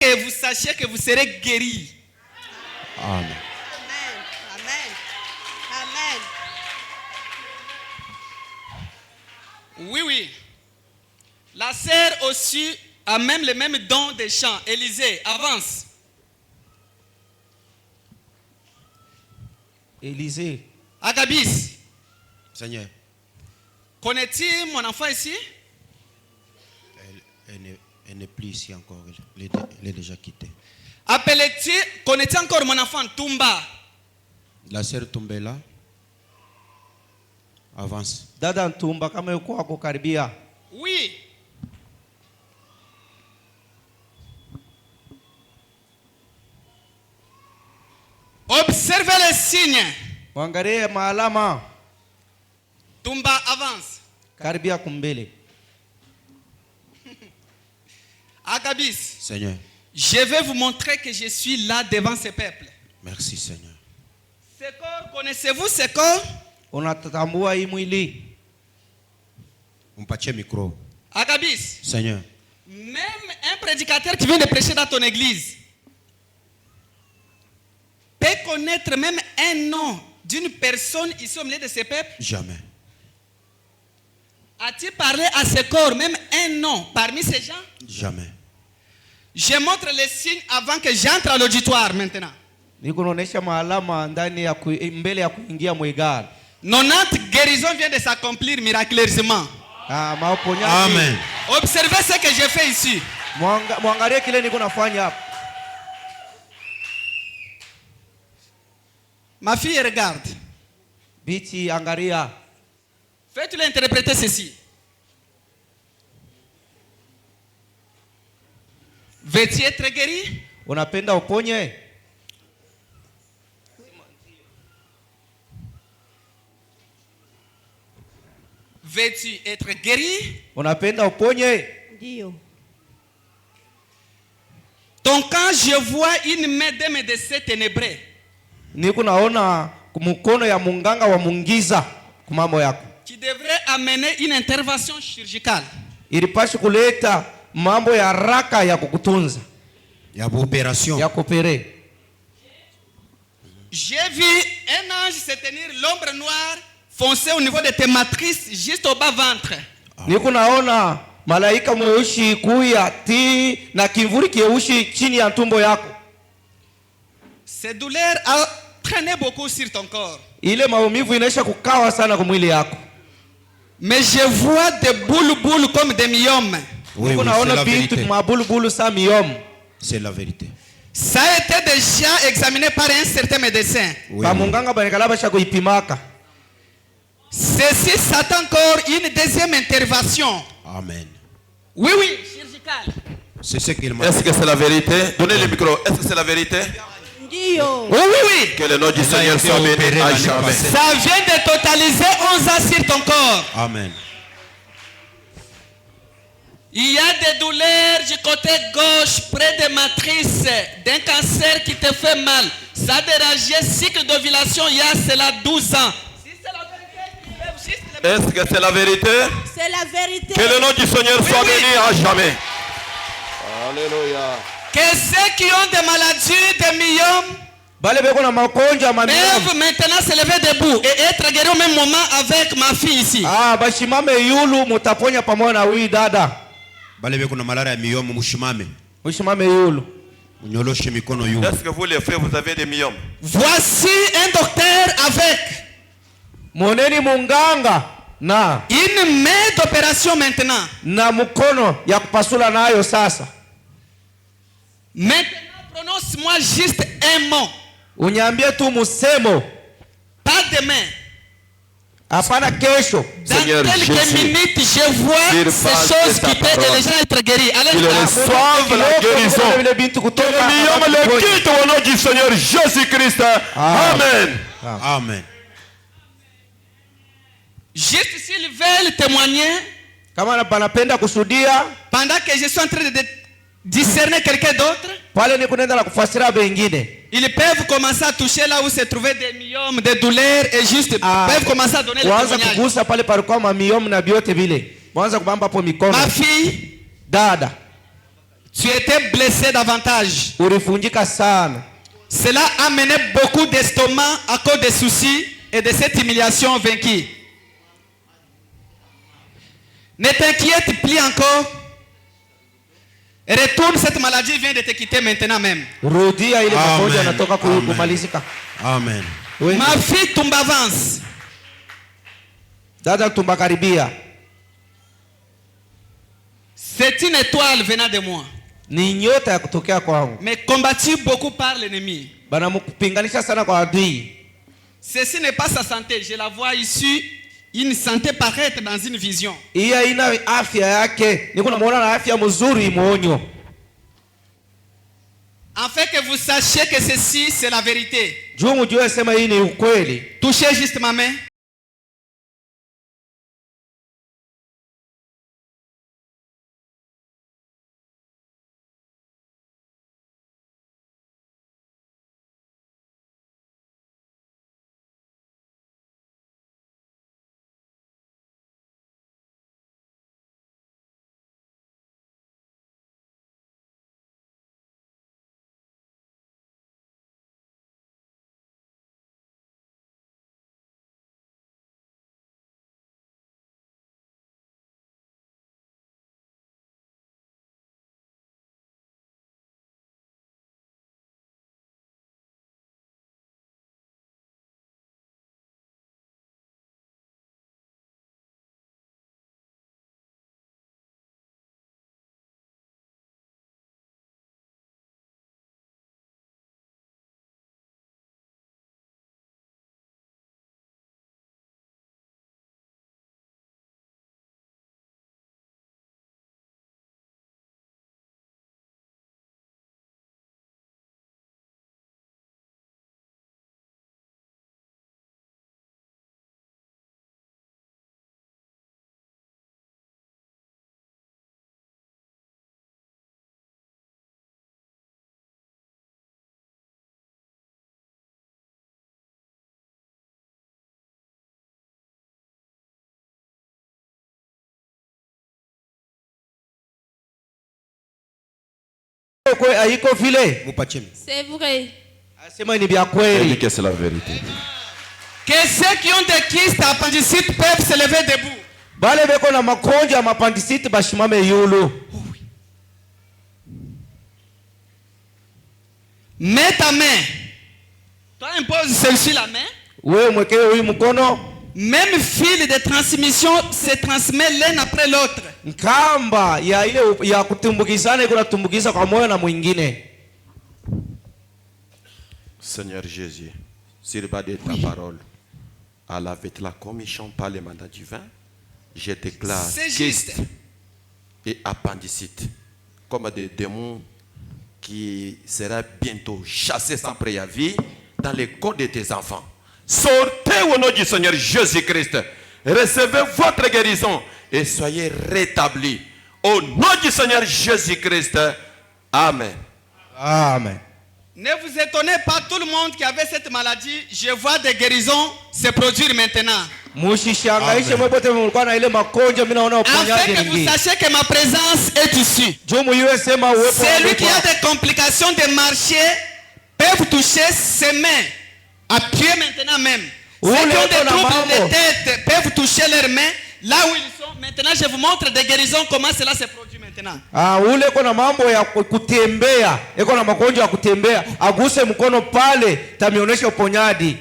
Que vous sachiez que vous serez guéris. Amen. Amen. Amen. Amen. Oui, oui. La sœur aussi a même les mêmes dons des chants. Élisée, avance. Élisée. Agabis, Seigneur, connais-tu mon enfant ici? elle n'est plus ici encore. Elle est déjà quittée. Appelles-tu, connais-tu encore mon enfant Tumba? La sœur Tumbela, avance. Dada Ntumba kama yuko hapo karibia. Oui. Observez les signes. Mwangalie maalama. Tumba avance. Karibia kumbele. Agabis, Seigneur, je vais vous montrer que je suis là devant ce peuple. merci Seigneur. Ce corps, connaissez-vous ce corps? Unatambua hii mwili? Mpatie micro. Agabis, Seigneur, même un prédicateur qui vient de prêcher dans ton église peut connaître même un nom d'une personne ici au milieu de ce peuple. jamais. As-tu parlé à ce corps même un nom parmi ces gens? Jamais. Je montre les signes avant que j'entre à l'auditoire maintenant. Niko naonesha maalama ndani ya mbele ya kuingia mwigara. 90 guérisons viennent de s'accomplir miraculeusement. Maponyaji. Amen. Observez ce que j'ai fait ici. Mwangalie kile niko nafanya hapa. Ma fille regarde. Biti angalia. Faites-le interpréter ceci. Veux-tu être guéri? Unapenda uponye? Veux-tu être guéri? Unapenda uponye? Ndio. Donc quand je vois une main d'un médecin ténébreux, Niko naona mkono ya munganga wa mungiza kumambo yako. qui devrait amener une intervention chirurgicale. Ilipashi kuleta mambo ya haraka ya kukutunza. Ya opération. Ya kupere. J'ai vu un ange se tenir l'ombre noire foncer au niveau de tes matrices juste au bas ventre. Niko naona malaika mweusi kuya ti na kimvuri kieusi chini ya tumbo yako. Cette douleur a traîné beaucoup sur ton corps. Ile maumivu inaisha kukawa sana kwa mwili yako. Mais je vois des boules comme des myomes. Oui, Niko oui, c'est naona la vitu vérité. mabulubulu sa miom. C'est la vérité. Ça a été déjà examiné par un certain médecin. Ba munganga banekala basha kuipimaka. Ceci s'attend encore une deuxième intervention. Amen. Oui, chirurgicale. C'est ce qu'il m'a Est-ce que c'est la vérité? Donnez le micro. Est-ce que c'est la vérité? Oui. Que le nom du Seigneur soit béni à jamais. Ça vient de totaliser 11 ans sur ton corps. Amen. Il y a des douleurs du côté gauche, près des matrices, d'un cancer qui te fait mal. Ça a dérangé, cycle d'ovulation, il y a cela 12 ans. Si c'est la vérité, est-ce que c'est la vérité? C'est la vérité. Que le nom du Seigneur soit béni à jamais. Alléluia. Que ceux qui ont des maladies, des myomes, peuvent maintenant se lever debout et être guéris au même moment avec ma fille ici. Bashimame yulu mutaponya pamoja na huyu dada. Bale beko na malaria ya myomo mushimame. Mushimame yulu. Munyoloshe mikono yulu. Est-ce que vous les frères vous avez des myomes? Voici un docteur avec moneni munganga na une main d'opération maintenant. Na mukono ya kupasula nayo sasa. Maintenant prononce-moi juste un mot. Unyambie tu musemo. Pas demain. Hapana kesho. Dans quelques minutes, je vois ces choses qui peuvent les gens être guéris. Qu'ils reçoivent la guérison. Que le myomes le quitte au nom du Seigneur Jésus-Christ. Amen. Amen. Juste s'ils veulent témoigner, kama banapenda kusudia, pendant que je suis en train de discerner quelqu'un d'autre, pale ni kunaenda la kufasira bengine. Ils peuvent commencer à toucher là où se trouvaient des myomes, des douleurs et juste peuvent commencer à donner le témoignage. Kugusa pale palikuwa ma myomes na biote vile. Mwanza kubamba hapo mikono. Ma fille, dada, tu étais blessée davantage. Ulifunjika sana. Cela a mené beaucoup d'estomac à cause des soucis et de cette humiliation vaincue. Ne t'inquiète plus encore. Retourne, cette maladie vient de te quitter maintenant même. Rudia ile magonjwa yanatoka kumalizika. Amen. Ma fille tumba avance. Dada tumba karibia. C'est une étoile venant de moi. Ni nyota ya kutokea kwangu. Mais combattu beaucoup par l'ennemi. Bana mpinganisha sana kwa adui. Ceci n'est pas sa santé, je la vois ici. Une santé paraître dans une vision. Iya ina afya yake. Niko namuona na afya mzuri muonyo. Afin que vous sachiez que ceci c'est la vérité. Juu mjue sema hii ni ukweli. Touchez juste ma main. C'est vrai. Que c'est la vérité. Que ceux qui ont des kystes appendicites peuvent se lever debout. Bale beko na magonjwa ya mapandisiti bashimame yulu. Mets ta main. Toi impose celle-ci la main. Wewe mwekee huyu mkono. Même fil de transmission se transmet l'un après l'autre. Kamba ya ile ya kutumbukizana iko natumbukiza kwa moyo na mwingine. Seigneur Jésus, sur le bas de ta parole, à la avec la commission par le mandat divin, je déclare kyste et appendicite comme des démons qui sera bientôt chassés sans préavis dans les corps de tes enfants. Sortez au nom du Seigneur Jésus-Christ. Recevez votre guérison et soyez rétablis. Au nom du Seigneur Jésus-Christ. Amen. Amen. Ne vous étonnez pas, tout le monde qui avait cette maladie, je vois des guérisons se produire maintenant. Afin que vous sachiez que ma présence est ici. Celui qui a des complications de marcher peuvent toucher ses mains, à pied maintenant même. Ceux qui ont des troubles de tête peuvent toucher leurs mains là où ils sont. Maintenant, je vous montre des guérisons, comment cela se produit maintenant. Ule kona mambo ya kutembea, eko na magonjwa ya kutembea, aguse mkono pale, tamionyesha uponyaji.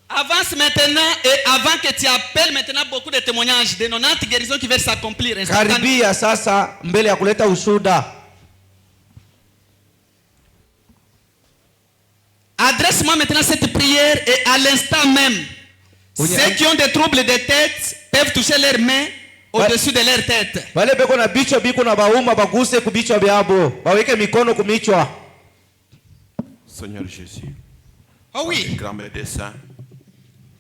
Avance maintenant et avant que tu appelles maintenant beaucoup de témoignages de 90 guérisons qui veulent s'accomplir. Karibia sasa mbele ya kuleta ushuda. Adresse-moi maintenant cette prière et à l'instant même, ceux qui ont des troubles de tête peuvent toucher leurs mains au-dessus de leur tête. Bale beko na bichwa biko na bauma baguse kubichwa byabo. Baweke mikono kumichwa. Seigneur Jésus. Oh oui. Grand médecin.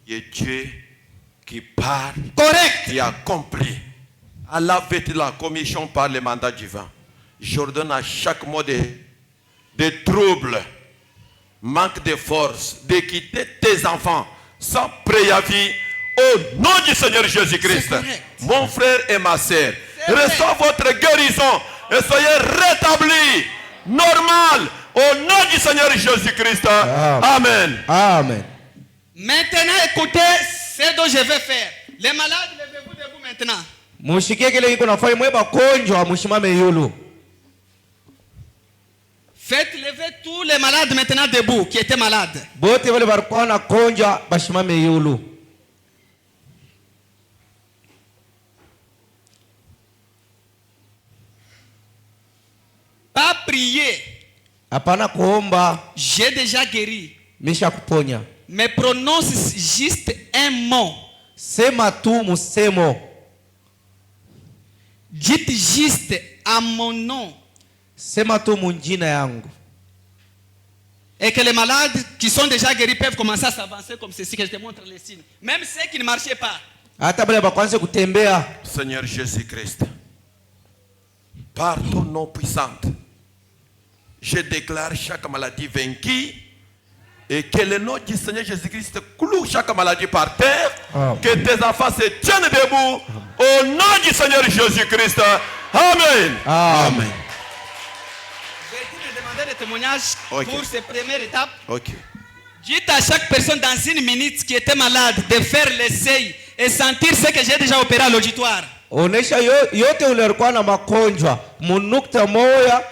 Il est Dieu qui parle. Correct. Qui accomplit. À la vête de la commission par le mandat divin. J'ordonne à chaque mot de troubles, manque de force, de quitter tes enfants sans préavis au nom du Seigneur Jésus-Christ. Mon frère et ma sœur, reçois votre guérison et soyez rétablis normal au nom du Seigneur Jésus-Christ. Amen. Amen. Maintenant, écoutez ce dont je vais faire. Les malades, levez-vous debout maintenant. Faites lever tous les malades maintenant debout qui étaient malades. Pas prier. J'ai déjà guéri. Mais prononce juste un mot. Dites juste à mon nom. Et que les malades qui sont déjà guéris peuvent commencer à s'avancer comme ceci que je te montre les signes. Même ceux qui ne marchaient pas. Seigneur Jésus-Christ, par ton nom puissant, je déclare chaque maladie vaincue et que le nom du Seigneur Jésus-Christ cloue chaque maladie par terre. Que tes enfants se tiennent debout au nom du Seigneur Jésus-Christ. Amen. Amen. Je vais te demander des témoignages pour cette première étape. Dites à chaque personne dans une minute qui était malade de faire l'essai et sentir ce que j'ai déjà opéré à l'auditoire. Onesha yote uliokuwa na magonjwa munukta moya.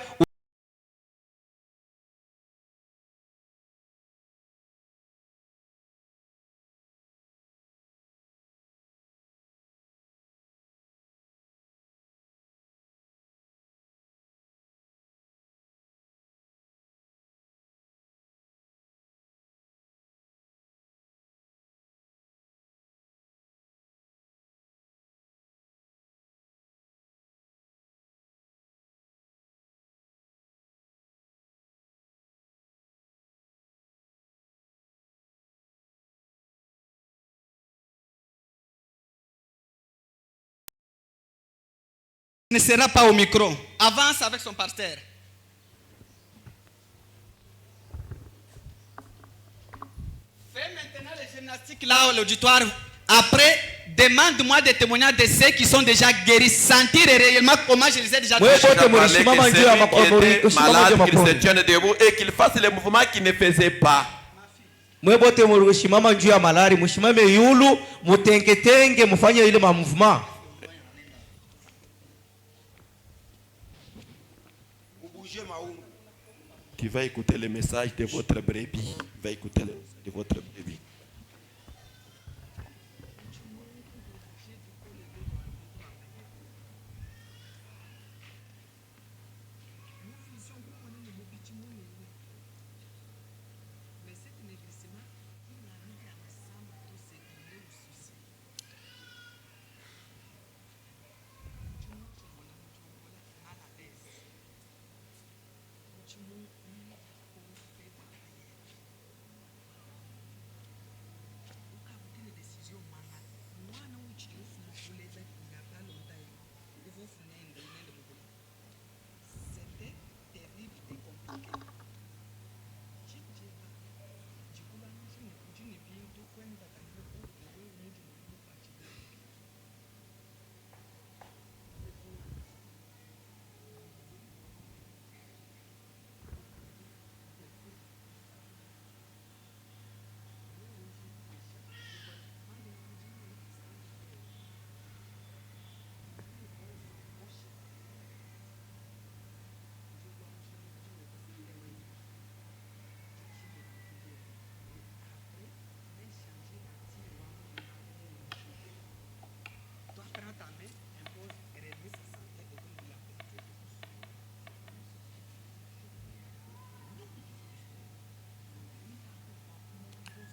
Ne sera pas au micro. Avance avec son pasteur. Fais maintenant les gymnastiques là à l'auditoire. Après, demande-moi des témoignages de ceux qui sont déjà guéris. Sentir réellement comment je les ai déjà touchés. Malades, qu'ils se tiennent debout et qu'ils fassent les mouvements qu'ils ne faisaient pas. Mwebote mushimama njuu ya malari, mushimame yulu, mutengetenge, mufanye ile ma mouvement. Tu vas écouter le message de votre brebis. Tu vas écouter le message de votre brebis.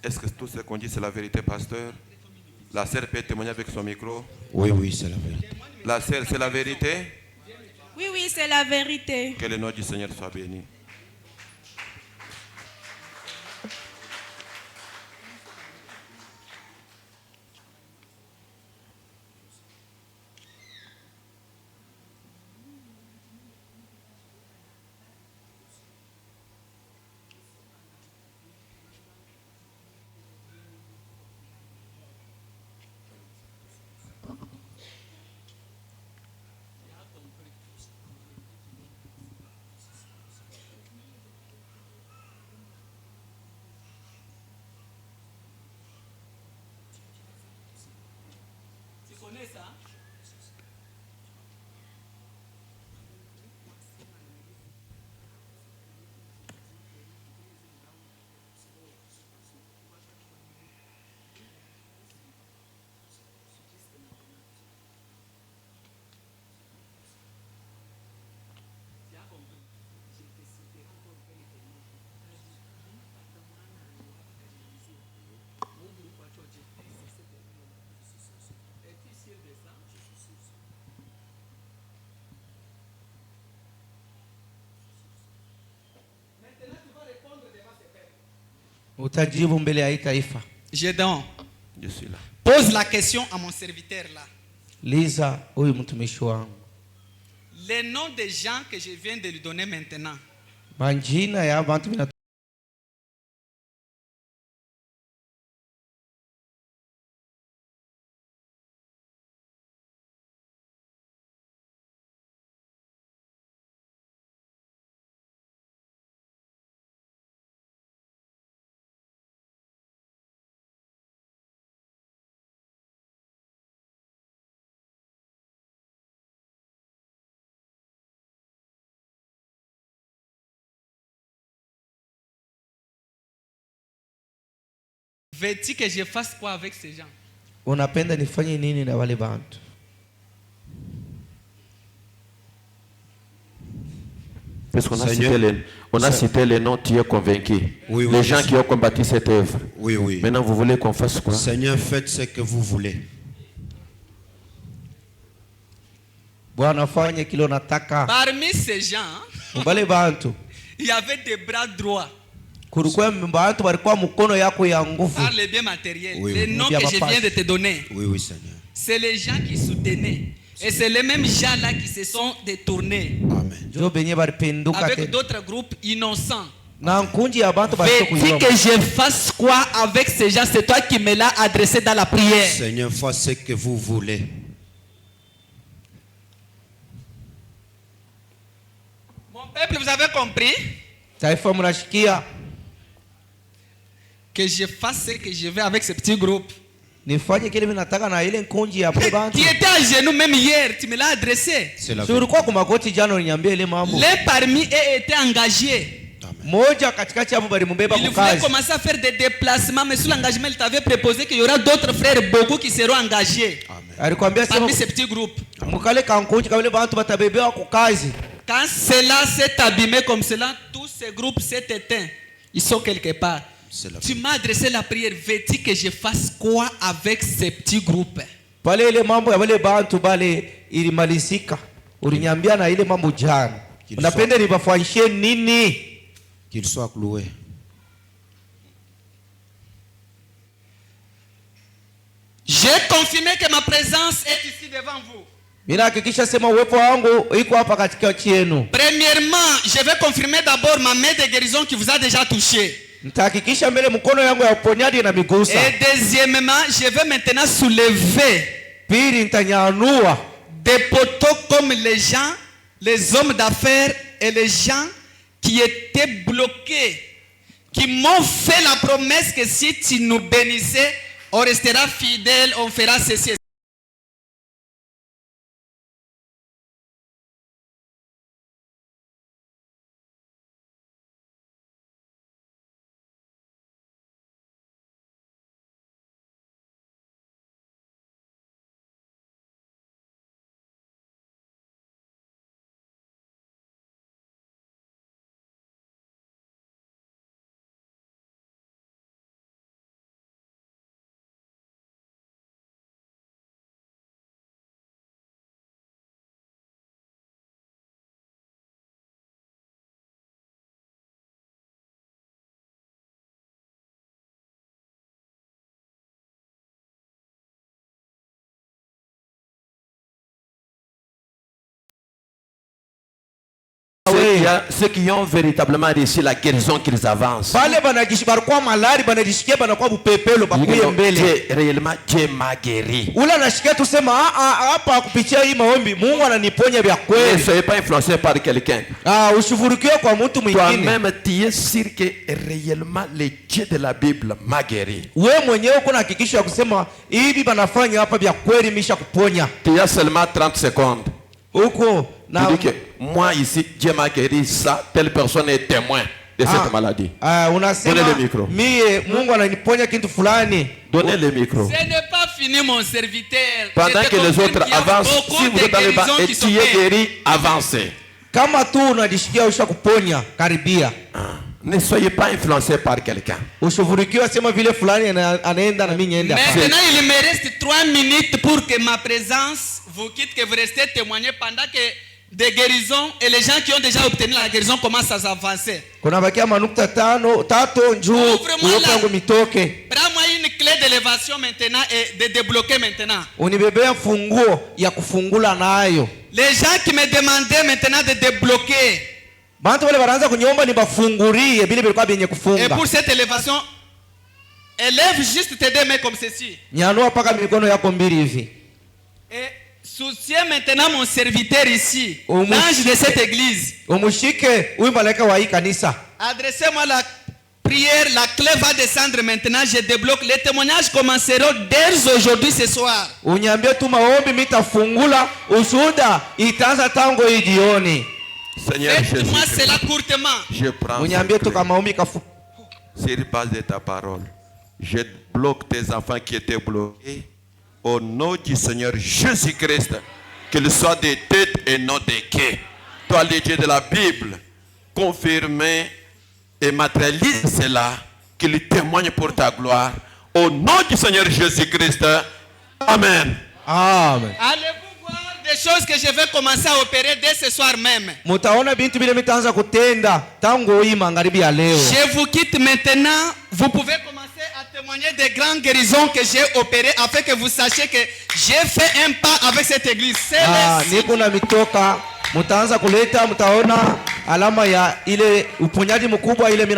Est-ce que tout ce qu'on dit c'est la vérité, pasteur? La sœur peut témoigner avec son micro? Oui, oui, c'est la vérité. La sœur, c'est la vérité? Oui, oui, c'est la vérité. Que le nom du Seigneur soit béni. Utajibu mbele ya taifa. Gédéon. Je suis là. Pose la question à mon serviteur là. Liza huyu mtumishi wangu. Les noms des gens que je viens de lui donner maintenant. Majina ya bantu mina Veux-tu que je fasse quoi avec ces gens? unapenda nifanye nini na wale bantu? Parce qu'on a cité les noms, tu es convaincu. Oui, oui, les gens qui ont combattu cette œuvre. Oui, oui. Maintenant, vous voulez qu'on fasse quoi? Seigneur, faites ce que vous voulez. Bwana fanya kile unataka. Parmi ces gens, Wale bantu il y avait des bras droits. kulikuwa bantu walikuwa mkono yako ya nguvu. Par les biens matériels. Oui, les oui. noms que je viens de te donner. Oui, oui, Seigneur. C'est les gens qui soutenaient. Et c'est les mêmes gens-là qui se sont détournés. Amen. Jo benye balipinduka Avec tena. d'autres groupes innocents. Na nkunji ya bantu basi Veux-tu kuiomba. que je fasse quoi avec ces gens? C'est toi qui me l'as adressé dans la prière. Seigneur, faites ce que vous voulez. Mon peuple, vous avez compris? Taifa mnashikia Que je fasse ce que je veux avec ce petit groupe. nifanye kile mimi nataka na ile nkunji ya pale bantu. Tu étais à genoux même hier, tu me l'as adressé. C'est la Si vérité. ulikuwa kwa magoti jana uniambia ile mambo. Les parmi eux étaient engagés. Moja katikati hapo balimbeba Il kwa voulait kazi. commencer à faire des déplacements, mais sous l'engagement, il t'avait proposé qu'il y aura d'autres frères, beaucoup qui seront engagés. Alikwambia sema Parmi ces petits groupes. mukale kankunji kabile bantu batabebewa kwa kazi. Quand cela s'est abîmé comme cela, tous ces groupes s'est éteints. Ils sont quelque part. Tu m'as adressé la prière. Veux-tu que je fasse quoi avec ces petits groupes? Pale ile mambo ya wale bantu bale ilimalizika. Uliniambia na ile mambo jana. Unapenda nibafanyishie nini? Qu'il soit cloué. J'ai confirmé que ma présence est ici devant vous. Mimi hakikisha sema uwepo wangu iko hapa katikati yenu. Premièrement, je vais confirmer d'abord ma main de guérison qui vous a déjà touché. Nitahakikisha mbele mkono yangu ya uponyaji na migusa. Et deuxièmement, je vais maintenant soulever Pili nitanyanyua des poteaux comme les gens, les hommes d'affaires et les gens qui étaient bloqués, qui m'ont fait la promesse que si tu nous bénissais, on restera fidèles, on fera ceci. a ceux qui ont véritablement réussi la guérison qu'ils avancent. Réellement Dieu m'a guéri. Ne soyez pas influencé par quelqu'un. Toi-même tu es sûr que réellement le Dieu de la Bible m'a guéri. Tu as seulement 30 secondes. Tu dis que moi ici, Dieu m'a guéri, ça, telle personne est témoin de cette maladie. Donnez le micro. Donnez le micro. Ce n'est pas fini, mon serviteur. Pendant que les autres avancent, si vous êtes dans le bas et tu es guéri, avancez. Ne soyez pas influencé par quelqu'un. Maintenant, il me reste 3 minutes pour que ma présence vous quitte, que vous restez témoigner pendant que des guérisons et les gens qui ont déjà obtenu la guérison commencent à s'avancer. Prends-moi une clé d'élévation maintenant et de débloquer maintenant. Les gens qui me demandaient maintenant de débloquer. Et pour cette élévation, élève juste tes 2 mains comme ceci. Et soutiens maintenant mon serviteur ici, l'ange de cette église. Adressez-moi la prière, la clé va descendre maintenant, je débloque. Les témoignages commenceront dès aujourd'hui ce soir. Seigneur Faites-moi Jésus, cela courtement. je prends sur base de ta parole. Je bloque tes enfants qui étaient bloqués. Au nom du Seigneur Jésus-Christ, qu'ils soient des têtes et non des quais. Toi, le Dieu de la Bible, confirmez et matérialise cela, qu'il témoigne pour ta gloire. Au nom du Seigneur Jésus-Christ. Amen. Amen. Allez-vous voir des choses que je vais commencer à opérer dès ce soir même. Je vous quitte maintenant. Vous pouvez commencer à témoigner des grandes guérisons que j'ai opérées afin que vous sachiez que j'ai fait un pas avec cette église. Mutaanza kuleta, mtaona alama ya ile uponyaji mkubwa ile mina